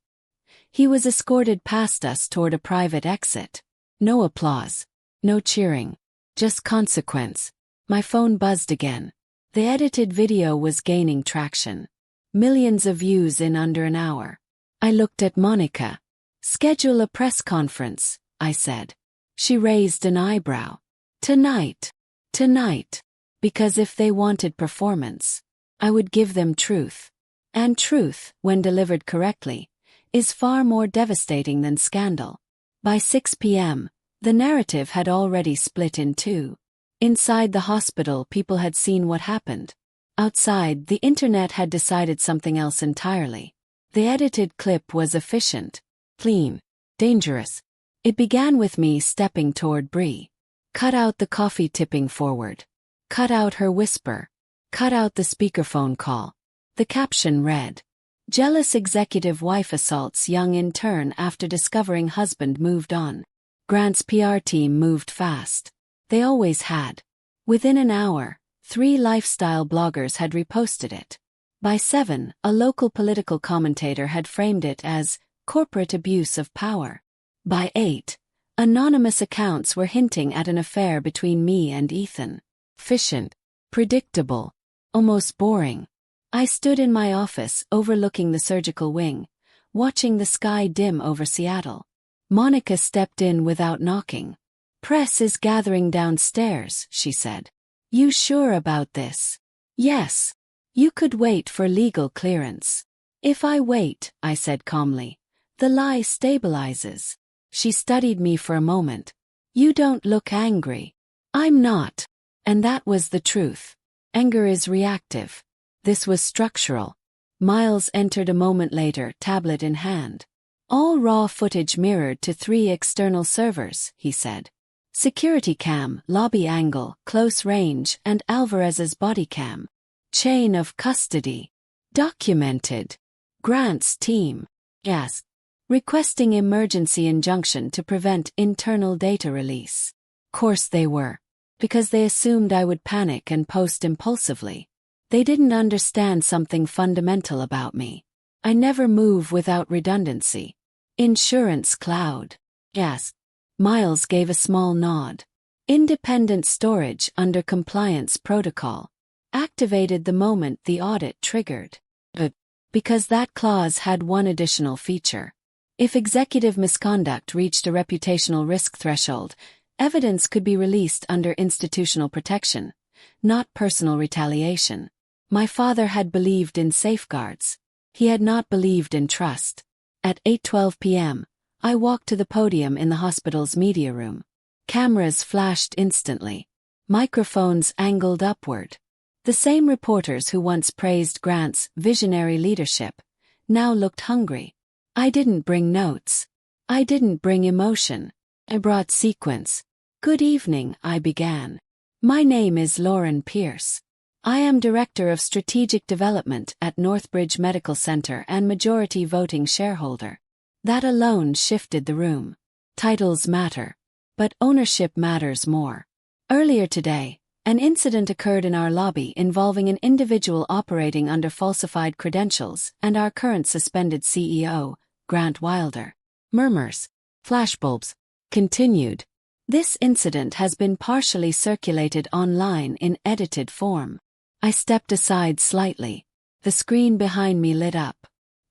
He was escorted past us toward a private exit. No applause. No cheering. Just consequence. My phone buzzed again. The edited video was gaining traction. Millions of views in under an hour. I looked at Monica. Schedule a press conference, I said. She raised an eyebrow. Tonight. Tonight. Because if they wanted performance, I would give them truth. And truth, when delivered correctly, is far more devastating than scandal. By 6 p.m., the narrative had already split in two. Inside the hospital, people had seen what happened. Outside, the internet had decided something else entirely. The edited clip was efficient, clean, dangerous. It began with me stepping toward Bree. Cut out the coffee tipping forward. Cut out her whisper. Cut out the speakerphone call. The caption read, "Jealous executive wife assaults young intern after discovering husband moved on." Grant's PR team moved fast. They always had. Within an hour, 3 lifestyle bloggers had reposted it. By 7, a local political commentator had framed it as corporate abuse of power. By 8, anonymous accounts were hinting at an affair between me and Ethan. Efficient, predictable, almost boring. I stood in my office overlooking the surgical wing, watching the sky dim over Seattle. Monica stepped in without knocking. "Press is gathering downstairs," she said. "You sure about this?" "Yes. You could wait for legal clearance." "If I wait," I said calmly, "the lie stabilizes." She studied me for a moment. "You don't look angry." "I'm not." And that was the truth. Anger is reactive. This was structural. Miles entered a moment later, tablet in hand. "All raw footage mirrored to 3 external servers," he said. "Security cam, lobby angle, close range, and Alvarez's body cam. Chain of custody. Documented." Grant's team. Yes. Requesting emergency injunction to prevent internal data release. Course they were. Because they assumed I would panic and post impulsively. They didn't understand something fundamental about me. I never move without redundancy. Insurance cloud. Yes. Miles gave a small nod. Independent storage under compliance protocol. Activated the moment the audit triggered. Because that clause had one additional feature. If executive misconduct reached a reputational risk threshold, evidence could be released under institutional protection, not personal retaliation. My father had believed in safeguards. He had not believed in trust. At 8:12 p.m., I walked to the podium in the hospital's media room. Cameras flashed instantly. Microphones angled upward. The same reporters who once praised Grant's visionary leadership now looked hungry. I didn't bring notes. I didn't bring emotion. I brought sequence. "Good evening," I began. "My name is Lauren Pierce. I am Director of Strategic Development at Northbridge Medical Center and majority voting shareholder." That alone shifted the room. Titles matter, but ownership matters more. Earlier today, an incident occurred in our lobby involving an individual operating under falsified credentials and our current suspended CEO, Grant Wilder. Murmurs. Flashbulbs. Continued. This incident has been partially circulated online in edited form. I stepped aside slightly. The screen behind me lit up.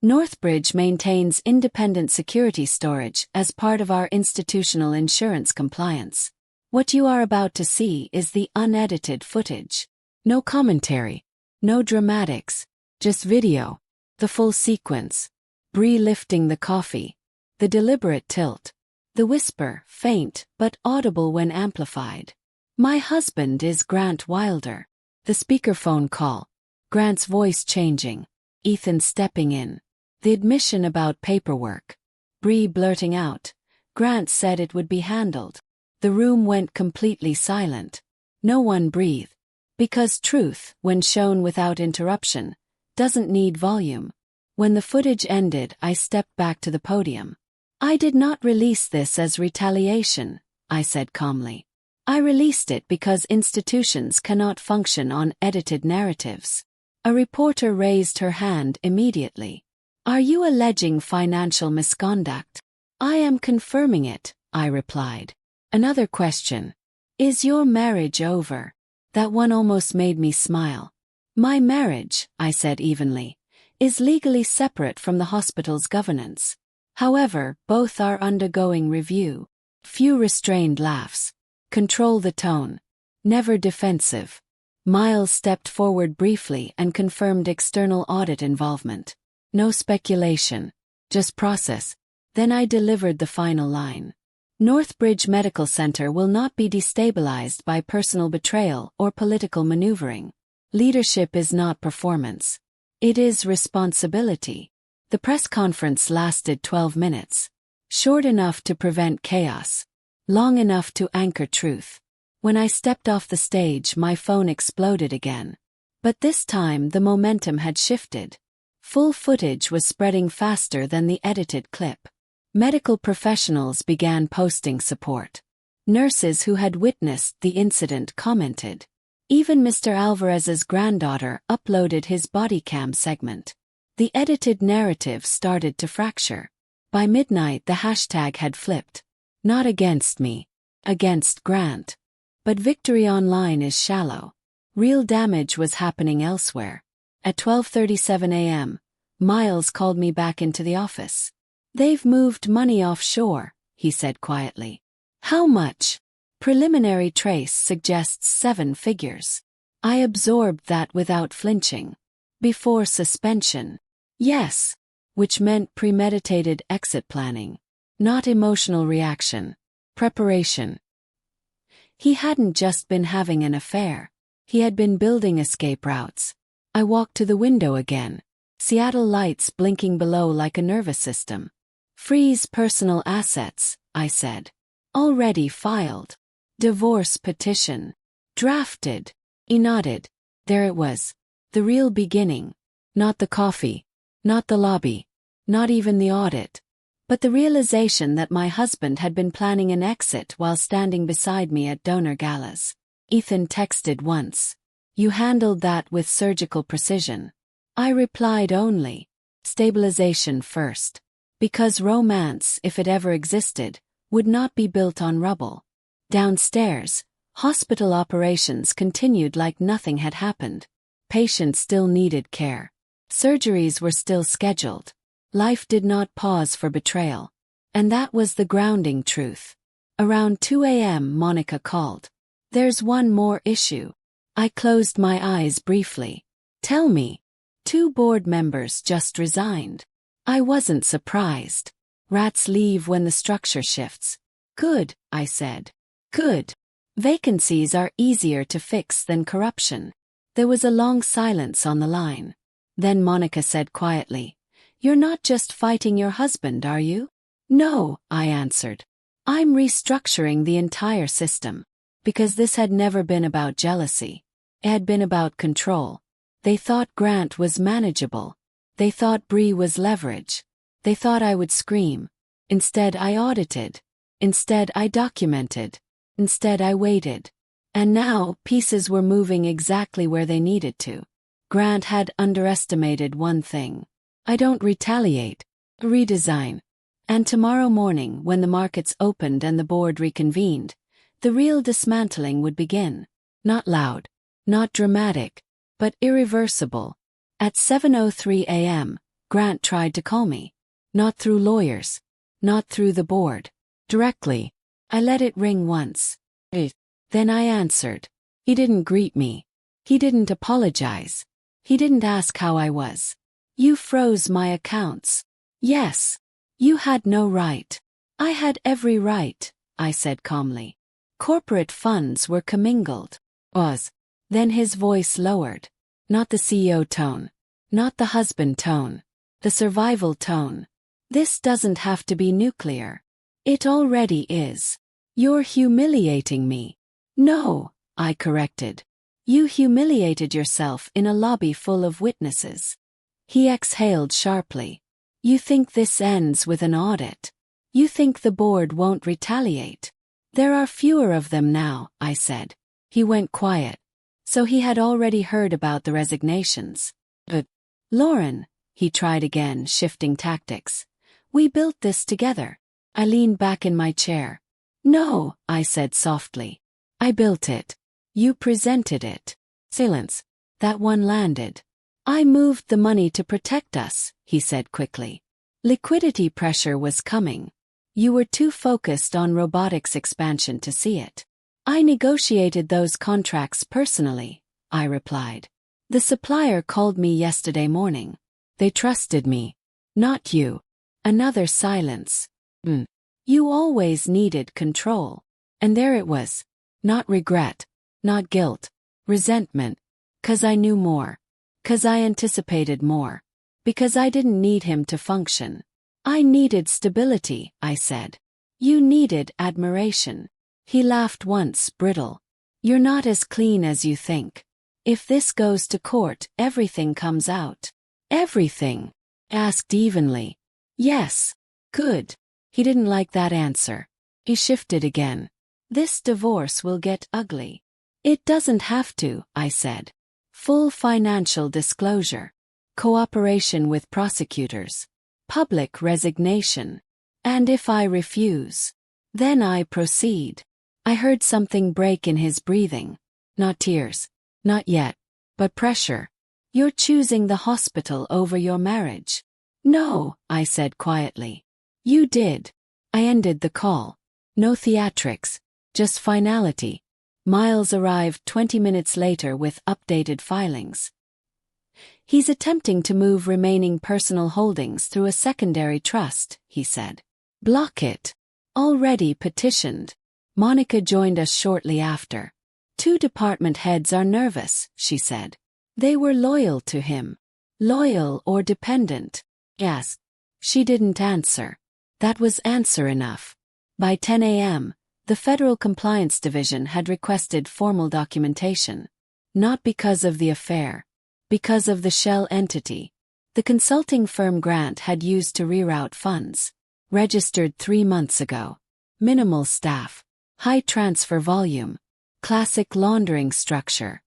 Northbridge maintains independent security storage as part of our institutional insurance compliance. What you are about to see is the unedited footage. No commentary. No dramatics. Just video. The full sequence. Bree lifting the coffee. The deliberate tilt. The whisper, faint but audible when amplified. "My husband is Grant Wilder." The speakerphone call. Grant's voice changing. Ethan stepping in. The admission about paperwork. Bree blurting out. "Grant said it would be handled." The room went completely silent. No one breathed. Because truth, when shown without interruption, doesn't need volume. When the footage ended, I stepped back to the podium. "I did not release this as retaliation," I said calmly. "I released it because institutions cannot function on edited narratives." A reporter raised her hand immediately. "Are you alleging financial misconduct?" "I am confirming it," I replied. Another question. "Is your marriage over?" That one almost made me smile. "My marriage," I said evenly, "is legally separate from the hospital's governance. However, both are undergoing review." Few restrained laughs. Control the tone. Never defensive. Miles stepped forward briefly and confirmed external audit involvement. No speculation. Just process. Then I delivered the final line. Northbridge Medical Center will not be destabilized by personal betrayal or political maneuvering. Leadership is not performance. It is responsibility. The press conference lasted 12 minutes. Short enough to prevent chaos. Long enough to anchor truth. When I stepped off the stage, my phone exploded again. But this time the momentum had shifted. Full footage was spreading faster than the edited clip. Medical professionals began posting support. Nurses who had witnessed the incident commented. Even Mr. Alvarez's granddaughter uploaded his body cam segment. The edited narrative started to fracture. By midnight the hashtag had flipped. Not against me. Against Grant. But victory online is shallow. Real damage was happening elsewhere. At 12:37 a.m., Miles called me back into the office. "They've moved money offshore," he said quietly. "How much?" "Preliminary trace suggests 7 figures." I absorbed that without flinching. "Before suspension." "Yes." Which meant premeditated exit planning. Not emotional reaction. Preparation. He hadn't just been having an affair. He had been building escape routes. I walked to the window again. Seattle lights blinking below like a nervous system. "Freeze personal assets," I said. "Already filed." "Divorce petition." "Drafted." He nodded. There it was. The real beginning. Not the coffee. Not the lobby. Not even the audit. But the realization that my husband had been planning an exit while standing beside me at donor galas. Ethan texted once. "You handled that with surgical precision." I replied only. Stabilization first. Because romance, if it ever existed, would not be built on rubble. Downstairs, hospital operations continued like nothing had happened. Patients still needed care. Surgeries were still scheduled. Life did not pause for betrayal. And that was the grounding truth. Around 2 a.m. Monica called. "There's one more issue." I closed my eyes briefly. "Tell me." 2 board members just resigned. I wasn't surprised. Rats leave when the structure shifts. "Good," I said. "Good. Vacancies are easier to fix than corruption." There was a long silence on the line. Then Monica said quietly, "You're not just fighting your husband, are you?" "No," I answered. "I'm restructuring the entire system." Because this had never been about jealousy. It had been about control. They thought Grant was manageable. They thought Bree was leverage. They thought I would scream. Instead I audited. Instead I documented. Instead I waited. And now pieces were moving exactly where they needed to. Grant had underestimated one thing. I don't retaliate. Redesign. And tomorrow morning, when the markets opened and the board reconvened, the real dismantling would begin. Not loud. Not dramatic. But irreversible. At 7:03 a.m., Grant tried to call me. Not through lawyers. Not through the board. Directly. I let it ring once. Then I answered. He didn't greet me. He didn't apologize. He didn't ask how I was. "You froze my accounts." "Yes. You had no right." "I had every right," I said calmly. "Corporate funds were commingled." Then his voice lowered. Not the CEO tone. Not the husband tone. The survival tone. "This doesn't have to be nuclear." "It already is." "You're humiliating me." "No," I corrected. "You humiliated yourself in a lobby full of witnesses." He exhaled sharply. "You think this ends with an audit? You think the board won't retaliate?" "There are fewer of them now," I said. He went quiet. So he had already heard about the resignations. "But, Lauren," he tried again, shifting tactics. "We built this together." I leaned back in my chair. "No," I said softly. "I built it. You presented it." Silence. That one landed. "I moved the money to protect us," he said quickly. "Liquidity pressure was coming. You were too focused on robotics expansion to see it." "I negotiated those contracts personally," I replied. "The supplier called me yesterday morning. They trusted me. Not you." Another silence. You always needed control. And there it was. Not regret. Not guilt. Resentment. 'Cause I knew more. 'Cause I anticipated more. Because I didn't need him to function. I needed stability, I said. You needed admiration. He laughed once, brittle. You're not as clean as you think. If this goes to court, everything comes out. Everything? Asked evenly. Yes. Good. He didn't like that answer. He shifted again. This divorce will get ugly. It doesn't have to, I said. Full financial disclosure. Cooperation with prosecutors. Public resignation. And if I refuse, then I proceed. I heard something break in his breathing. Not tears. Not yet. But pressure. You're choosing the hospital over your marriage. No, I said quietly. You did. I ended the call. No theatrics. Just finality. Miles arrived 20 minutes later with updated filings. He's attempting to move remaining personal holdings through a secondary trust, he said. Block it. Already petitioned. Monica joined us shortly after. 2 department heads are nervous, she said. They were loyal to him. Loyal or dependent? Yes. She didn't answer. That was answer enough. By 10 a.m., the Federal Compliance Division had requested formal documentation. Not because of the affair. Because of the shell entity. The consulting firm Grant had used to reroute funds. Registered 3 months ago. Minimal staff. High transfer volume. Classic laundering structure.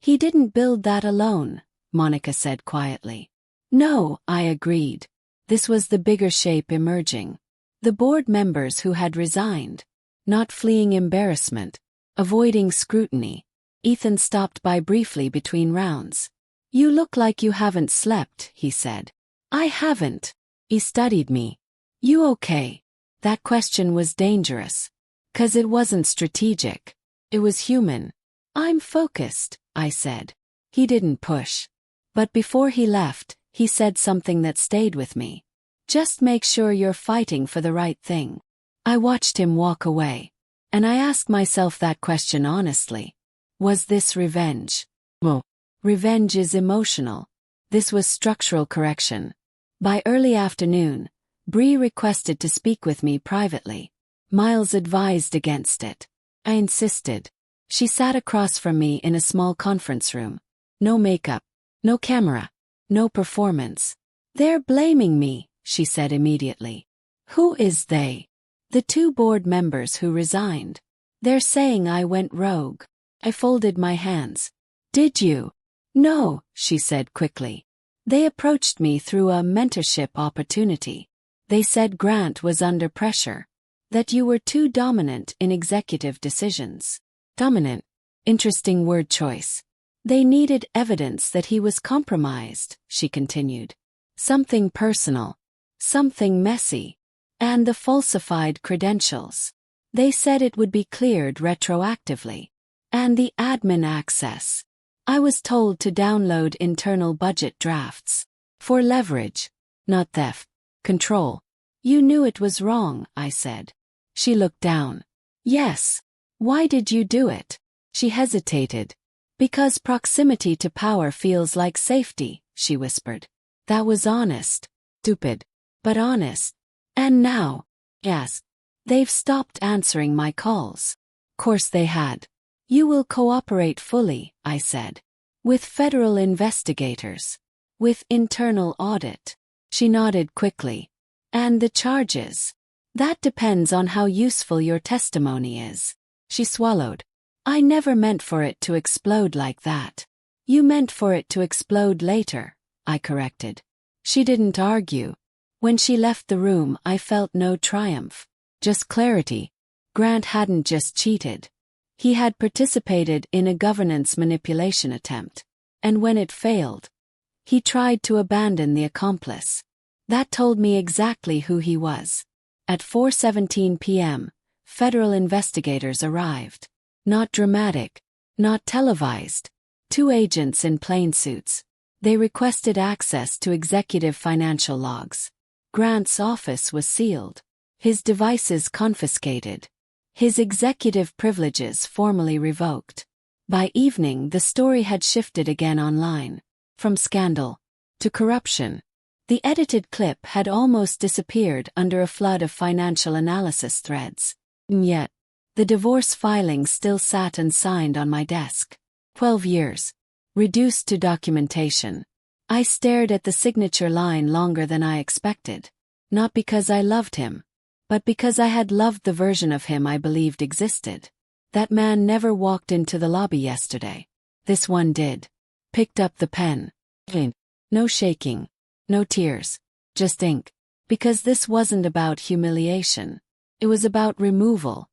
He didn't build that alone, Monica said quietly. No, I agreed. This was the bigger shape emerging. The board members who had resigned. Not fleeing embarrassment. Avoiding scrutiny. Ethan stopped by briefly between rounds. You look like you haven't slept, he said. I haven't. He studied me. You okay? That question was dangerous. 'Cause it wasn't strategic. It was human. I'm focused, I said. He didn't push. But before he left, he said something that stayed with me. Just make sure you're fighting for the right thing. I watched him walk away. And I asked myself that question honestly. Was this revenge? Well, revenge is emotional. This was structural correction. By early afternoon, Bree requested to speak with me privately. Miles advised against it. I insisted. She sat across from me in a small conference room. No makeup. No camera. No performance. They're blaming me, she said immediately. Who is they? The 2 board members who resigned. They're saying I went rogue. I folded my hands. Did you? No, she said quickly. They approached me through a mentorship opportunity. They said Grant was under pressure. That you were too dominant in executive decisions. Dominant. Interesting word choice. They needed evidence that he was compromised, she continued. Something personal. Something messy. And the falsified credentials. They said it would be cleared retroactively. And the admin access. I was told to download internal budget drafts. For leverage. Not theft. Control. You knew it was wrong, I said. She looked down. Yes. Why did you do it? She hesitated. Because proximity to power feels like safety, she whispered. That was honest. Stupid. But honest. And now? Yes. They've stopped answering my calls. Course they had. You will cooperate fully, I said. With federal investigators. With internal audit. She nodded quickly. And the charges? That depends on how useful your testimony is. She swallowed. I never meant for it to explode like that. You meant for it to explode later, I corrected. She didn't argue. When she left the room, I felt no triumph. Just clarity. Grant hadn't just cheated. He had participated in a governance manipulation attempt. And when it failed, he tried to abandon the accomplice. That told me exactly who he was. At 4:17 p.m., federal investigators arrived. Not dramatic. Not televised. 2 agents in plain suits. They requested access to executive financial logs. Grant's office was sealed. his devices confiscated, his executive privileges formally revoked. By evening, the story had shifted again online. From scandal to corruption. The edited clip had almost disappeared under a flood of financial analysis threads. And yet, the divorce filing still sat unsigned on my desk. 12 years. Reduced to documentation. I stared at the signature line longer than I expected. Not because I loved him, but because I had loved the version of him I believed existed. That man never walked into the lobby yesterday. This one did. Picked up the pen. No shaking. No tears. Just ink. Because this wasn't about humiliation. It was about removal.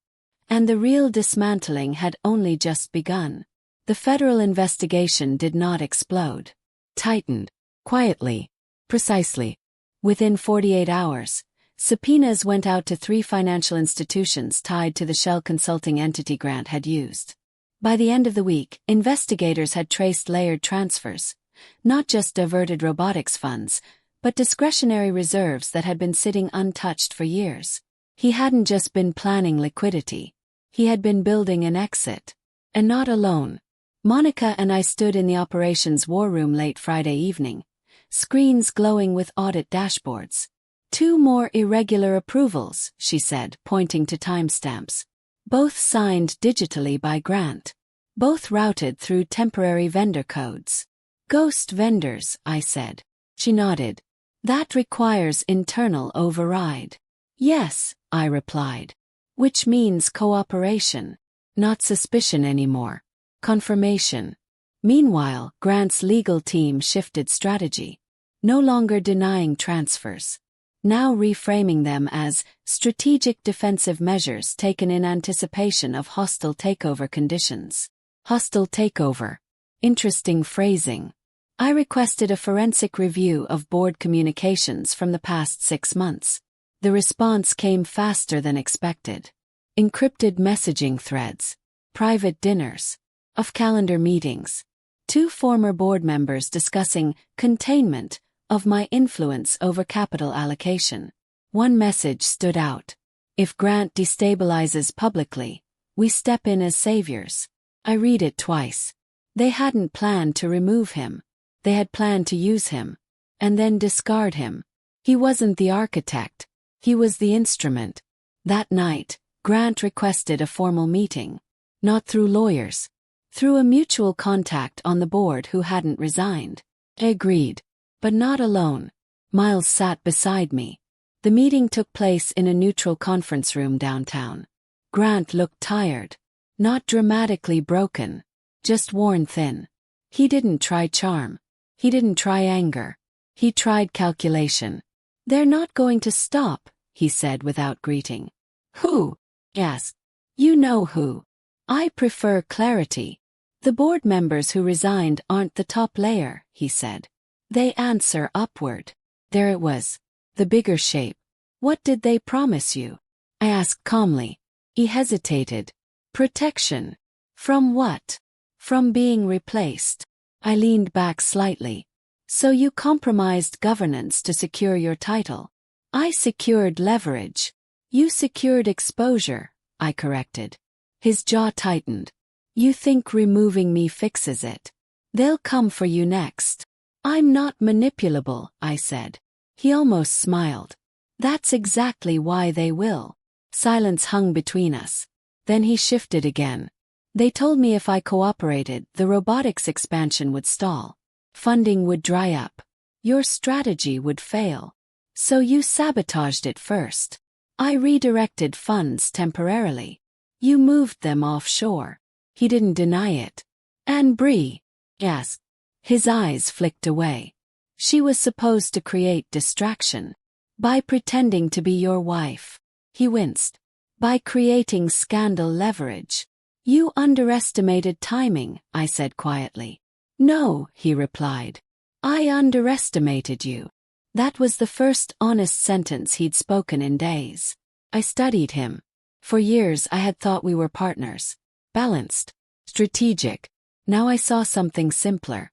And the real dismantling had only just begun. The federal investigation did not explode. Tightened. Quietly. Precisely. Within 48 hours, subpoenas went out to 3 financial institutions tied to the Shell consulting entity Grant had used. By the end of the week, investigators had traced layered transfers, not just diverted robotics funds, but discretionary reserves that had been sitting untouched for years. He hadn't just been planning liquidity. He had been building an exit. And not alone. Monica and I stood in the operations war room late Friday evening, screens glowing with audit dashboards. 2 more irregular approvals, she said, pointing to timestamps. Both signed digitally by Grant. Both routed through temporary vendor codes. Ghost vendors, I said. She nodded. That requires internal override. Yes, I replied. Which means cooperation. Not suspicion anymore. Confirmation. Meanwhile, Grant's legal team shifted strategy. No longer denying transfers. Now reframing them as strategic defensive measures taken in anticipation of hostile takeover conditions. Hostile takeover. Interesting phrasing. I requested a forensic review of board communications from the past 6 months. The response came faster than expected. Encrypted messaging threads. Private dinners. Off-calendar meetings. 2 former board members discussing containment of my influence over capital allocation. One message stood out. If Grant destabilizes publicly, we step in as saviors. I read it twice. They hadn't planned to remove him. They had planned to use him. And then discard him. He wasn't the architect. He was the instrument. That night, Grant requested a formal meeting. Not through lawyers. Through a mutual contact on the board who hadn't resigned. I agreed. But not alone. Miles sat beside me. The meeting took place in a neutral conference room downtown. Grant looked tired. Not dramatically broken. Just worn thin. He didn't try charm. He didn't try anger. He tried calculation. They're not going to stop, he said without greeting. Who? Asked. You know who. I prefer clarity. The board members who resigned aren't the top layer, he said. They answer upward. There it was. The bigger shape. What did they promise you? I asked calmly. He hesitated. Protection. From what? From being replaced. I leaned back slightly. So you compromised governance to secure your title. I secured leverage. You secured exposure, I corrected. His jaw tightened. You think removing me fixes it? They'll come for you next. I'm not manipulable, I said. He almost smiled. That's exactly why they will. Silence hung between us. Then he shifted again. They told me if I cooperated, the robotics expansion would stall. Funding would dry up. Your strategy would fail. So you sabotaged it first. I redirected funds temporarily. You moved them offshore. He didn't deny it. Anne Brie? Asked. His eyes flicked away. She was supposed to create distraction. By pretending to be your wife. He winced. By creating scandal leverage. You underestimated timing, I said quietly. No, he replied. I underestimated you. That was the first honest sentence he'd spoken in days. I studied him. For years I had thought we were partners. Balanced. Strategic. Now I saw something simpler.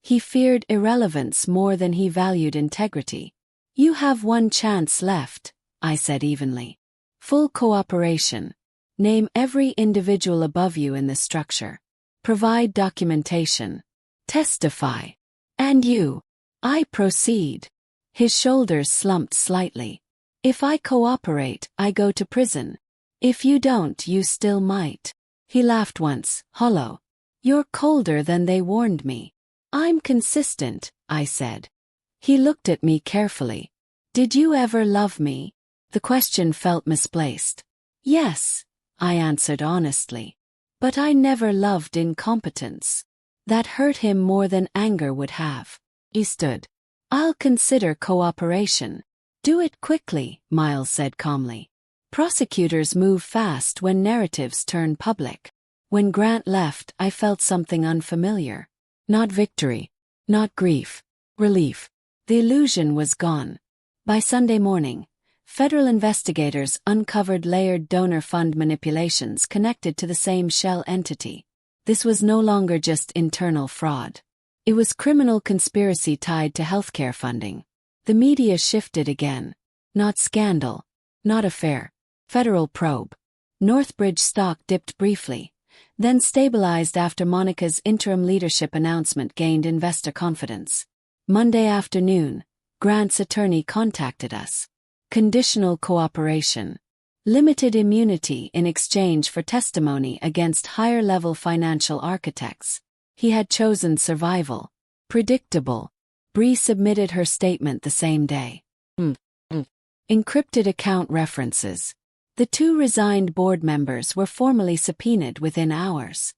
He feared irrelevance more than he valued integrity. You have one chance left, I said evenly. Full cooperation. Name every individual above you in the structure. Provide documentation. Testify. And you. I proceed. His shoulders slumped slightly. If I cooperate, I go to prison. If you don't, you still might. He laughed once, hollow. You're colder than they warned me. I'm consistent, I said. He looked at me carefully. Did you ever love me? The question felt misplaced. Yes, I answered honestly. But I never loved incompetence. That hurt him more than anger would have. He stood. I'll consider cooperation. Do it quickly, Miles said calmly. Prosecutors move fast when narratives turn public. When Grant left, I felt something unfamiliar. Not victory. Not grief. Relief. The illusion was gone. By Sunday morning, federal investigators uncovered layered donor fund manipulations connected to the same shell entity. This was no longer just internal fraud. It was criminal conspiracy tied to healthcare funding. The media shifted again. Not scandal. Not affair. Federal probe. Northbridge stock dipped briefly, then stabilized after Monica's interim leadership announcement gained investor confidence. Monday afternoon, Grant's attorney contacted us. Conditional cooperation. Limited immunity in exchange for testimony against higher-level financial architects. He had chosen survival. Predictable. Bree submitted her statement the same day. Encrypted account references. The two resigned board members were formally subpoenaed within hours.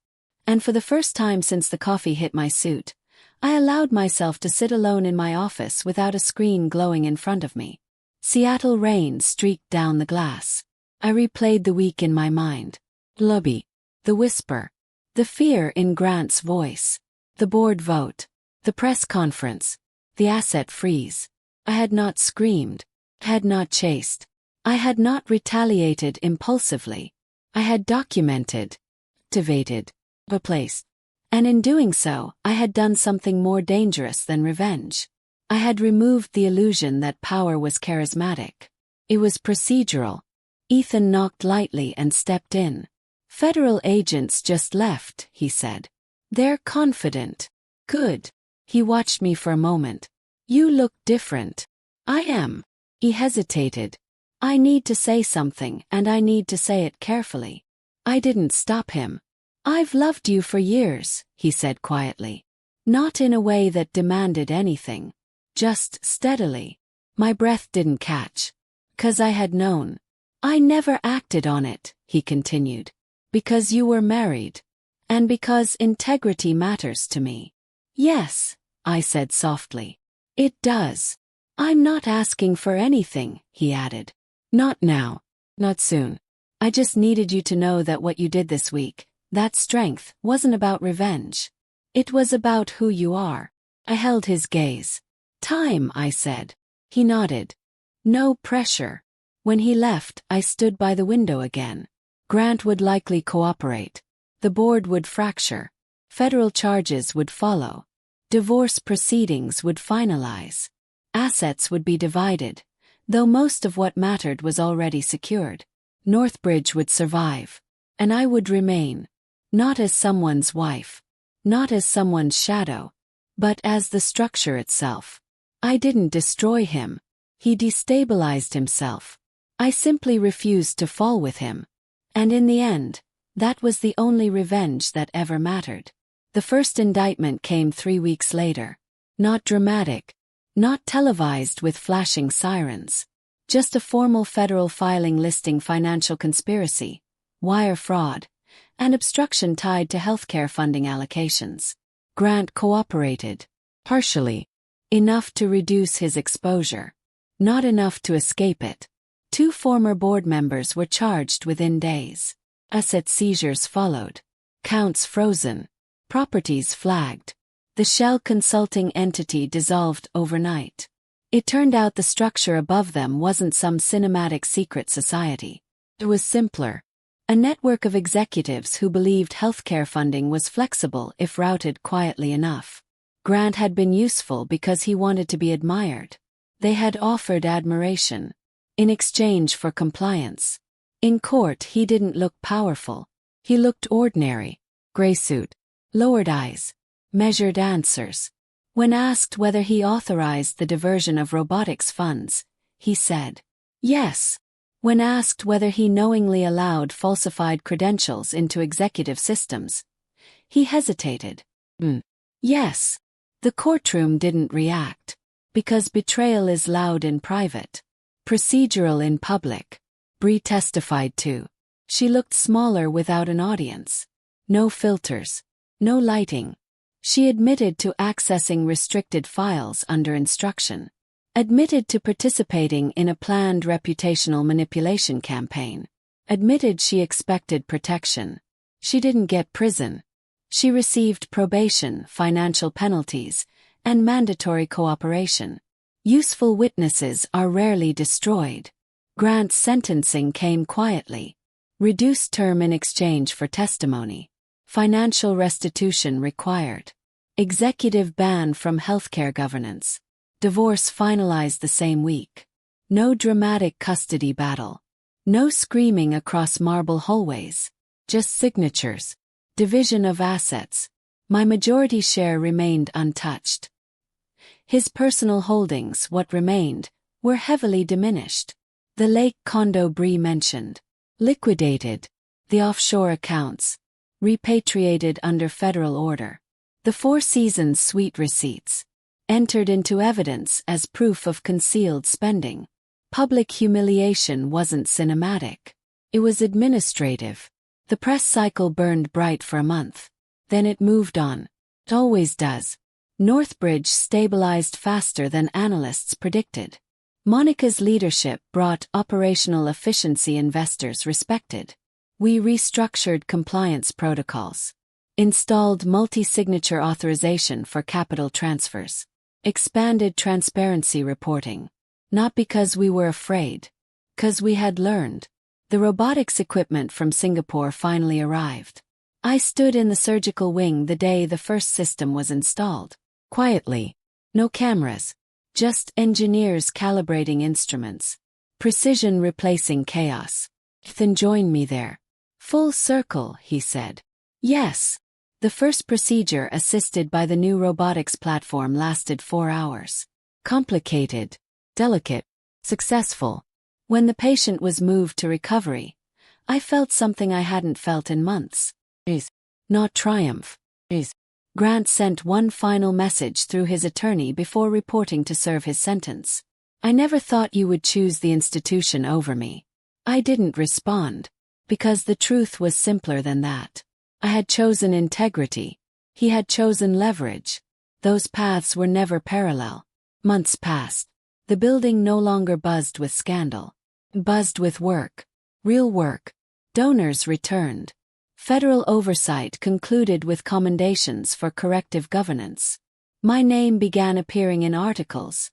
And for the first time since the coffee hit my suit, I allowed myself to sit alone in my office without a screen glowing in front of me. Seattle rain streaked down the glass. I replayed the week in my mind. Lobby. The whisper. The fear in Grant's voice. The board vote. The press conference. The asset freeze. I had not screamed. Had not chased. I had not retaliated impulsively. I had documented, activated, replaced. And in doing so, I had done something more dangerous than revenge. I had removed the illusion that power was charismatic. It was procedural. Ethan knocked lightly and stepped in. Federal agents just left, he said. They're confident. Good. He watched me for a moment. You look different. I am. He hesitated. I need to say something, and I need to say it carefully. I didn't stop him. I've loved you for years, he said quietly. Not in a way that demanded anything. Just steadily. My breath didn't catch. 'Cause I had known. I never acted on it, he continued. Because you were married. And because integrity matters to me. Yes, I said softly. It does. I'm not asking for anything, he added. Not now. Not soon. I just needed you to know that what you did this week, that strength, wasn't about revenge. It was about who you are. I held his gaze. Time, I said. He nodded. No pressure. When he left, I stood by the window again. Grant would likely cooperate. The board would fracture. Federal charges would follow. Divorce proceedings would finalize. Assets would be divided, though most of what mattered was already secured. Northbridge would survive. And I would remain. Not as someone's wife. Not as someone's shadow. But as the structure itself. I didn't destroy him. He destabilized himself. I simply refused to fall with him. And in the end, that was the only revenge that ever mattered. The first indictment came 3 weeks later. Not dramatic. Not televised with flashing sirens. Just a formal federal filing listing financial conspiracy, wire fraud, and obstruction tied to healthcare funding allocations. Grant cooperated. Partially. Enough to reduce his exposure. Not enough to escape it. 2 former board members were charged within days. Asset seizures followed. Counts frozen. Properties flagged. The shell consulting entity dissolved overnight. It turned out the structure above them wasn't some cinematic secret society. It was simpler. A network of executives who believed healthcare funding was flexible if routed quietly enough. Grant had been useful because he wanted to be admired. They had offered admiration. In exchange for compliance. In court, he didn't look powerful. He looked ordinary. Gray suit, lowered eyes, measured answers. When asked whether he authorized the diversion of robotics funds, he said, yes. When asked whether he knowingly allowed falsified credentials into executive systems, he hesitated. Yes. The courtroom didn't react. Because betrayal is loud in private, procedural in public. Bree testified too. She looked smaller without an audience. No filters. No lighting. She admitted to accessing restricted files under instruction. Admitted to participating in a planned reputational manipulation campaign. Admitted she expected protection. She didn't get prison. She received probation, financial penalties, and mandatory cooperation. Useful witnesses are rarely destroyed. Grant's sentencing came quietly. Reduced term in exchange for testimony. Financial restitution required. Executive ban from healthcare governance. Divorce finalized the same week. No dramatic custody battle. No screaming across marble hallways. Just signatures. Division of assets. My majority share remained untouched. His personal holdings, what remained, were heavily diminished. The lake condo Bree mentioned. Liquidated. The offshore accounts. Repatriated under federal order. The Four Seasons suite receipts. Entered into evidence as proof of concealed spending. Public humiliation wasn't cinematic. It was administrative. The press cycle burned bright for a month. Then it moved on. It always does. Northbridge stabilized faster than analysts predicted. Monica's leadership brought operational efficiency investors respected. We restructured compliance protocols. Installed multi-signature authorization for capital transfers. Expanded transparency reporting. Not because we were afraid. 'Cause we had learned. The robotics equipment from Singapore finally arrived. I stood in the surgical wing the day the first system was installed. Quietly. No cameras. Just engineers calibrating instruments. Precision replacing chaos. Ethan joined me there. Full circle, he said. Yes. The first procedure assisted by the new robotics platform lasted 4 hours. Complicated. Delicate. Successful. When the patient was moved to recovery, I felt something I hadn't felt in months. Not triumph. Grant sent one final message through his attorney before reporting to serve his sentence. I never thought you would choose the institution over me. I didn't respond. Because the truth was simpler than that. I had chosen integrity. He had chosen leverage. Those paths were never parallel. Months passed. The building no longer buzzed with scandal. Buzzed with work. Real work. Donors returned. Federal oversight concluded with commendations for corrective governance. My name began appearing in articles.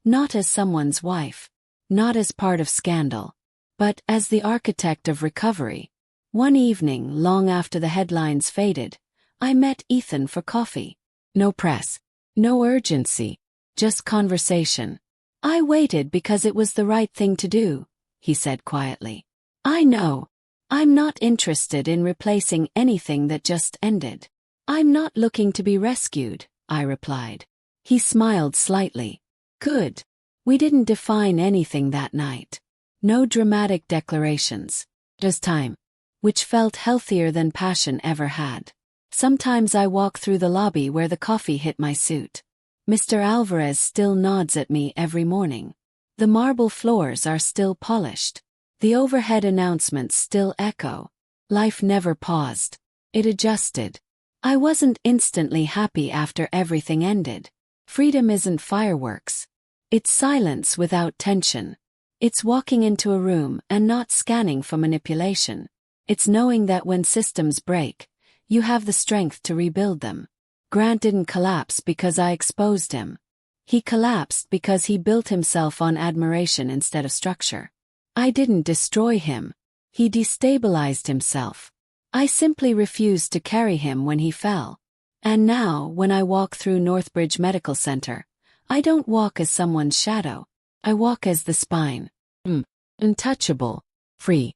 Not as someone's wife. Not as part of scandal. But as the architect of recovery. One evening, long after the headlines faded, I met Ethan for coffee. No press. No urgency. Just conversation. I waited because it was the right thing to do, he said quietly. I know. I'm not interested in replacing anything that just ended. I'm not looking to be rescued, I replied. He smiled slightly. Good. We didn't define anything that night. No dramatic declarations. Just time. Which felt healthier than passion ever had. Sometimes I walk through the lobby where the coffee hit my suit. Mr. Alvarez still nods at me every morning. The marble floors are still polished. The overhead announcements still echo. Life never paused. It adjusted. I wasn't instantly happy after everything ended. Freedom isn't fireworks. It's silence without tension. It's walking into a room and not scanning for manipulation. It's knowing that when systems break, you have the strength to rebuild them. Grant didn't collapse because I exposed him. He collapsed because he built himself on admiration instead of structure. I didn't destroy him. He destabilized himself. I simply refused to carry him when he fell. And now, when I walk through Northbridge Medical Center, I don't walk as someone's shadow. I walk as the spine. Untouchable. Free.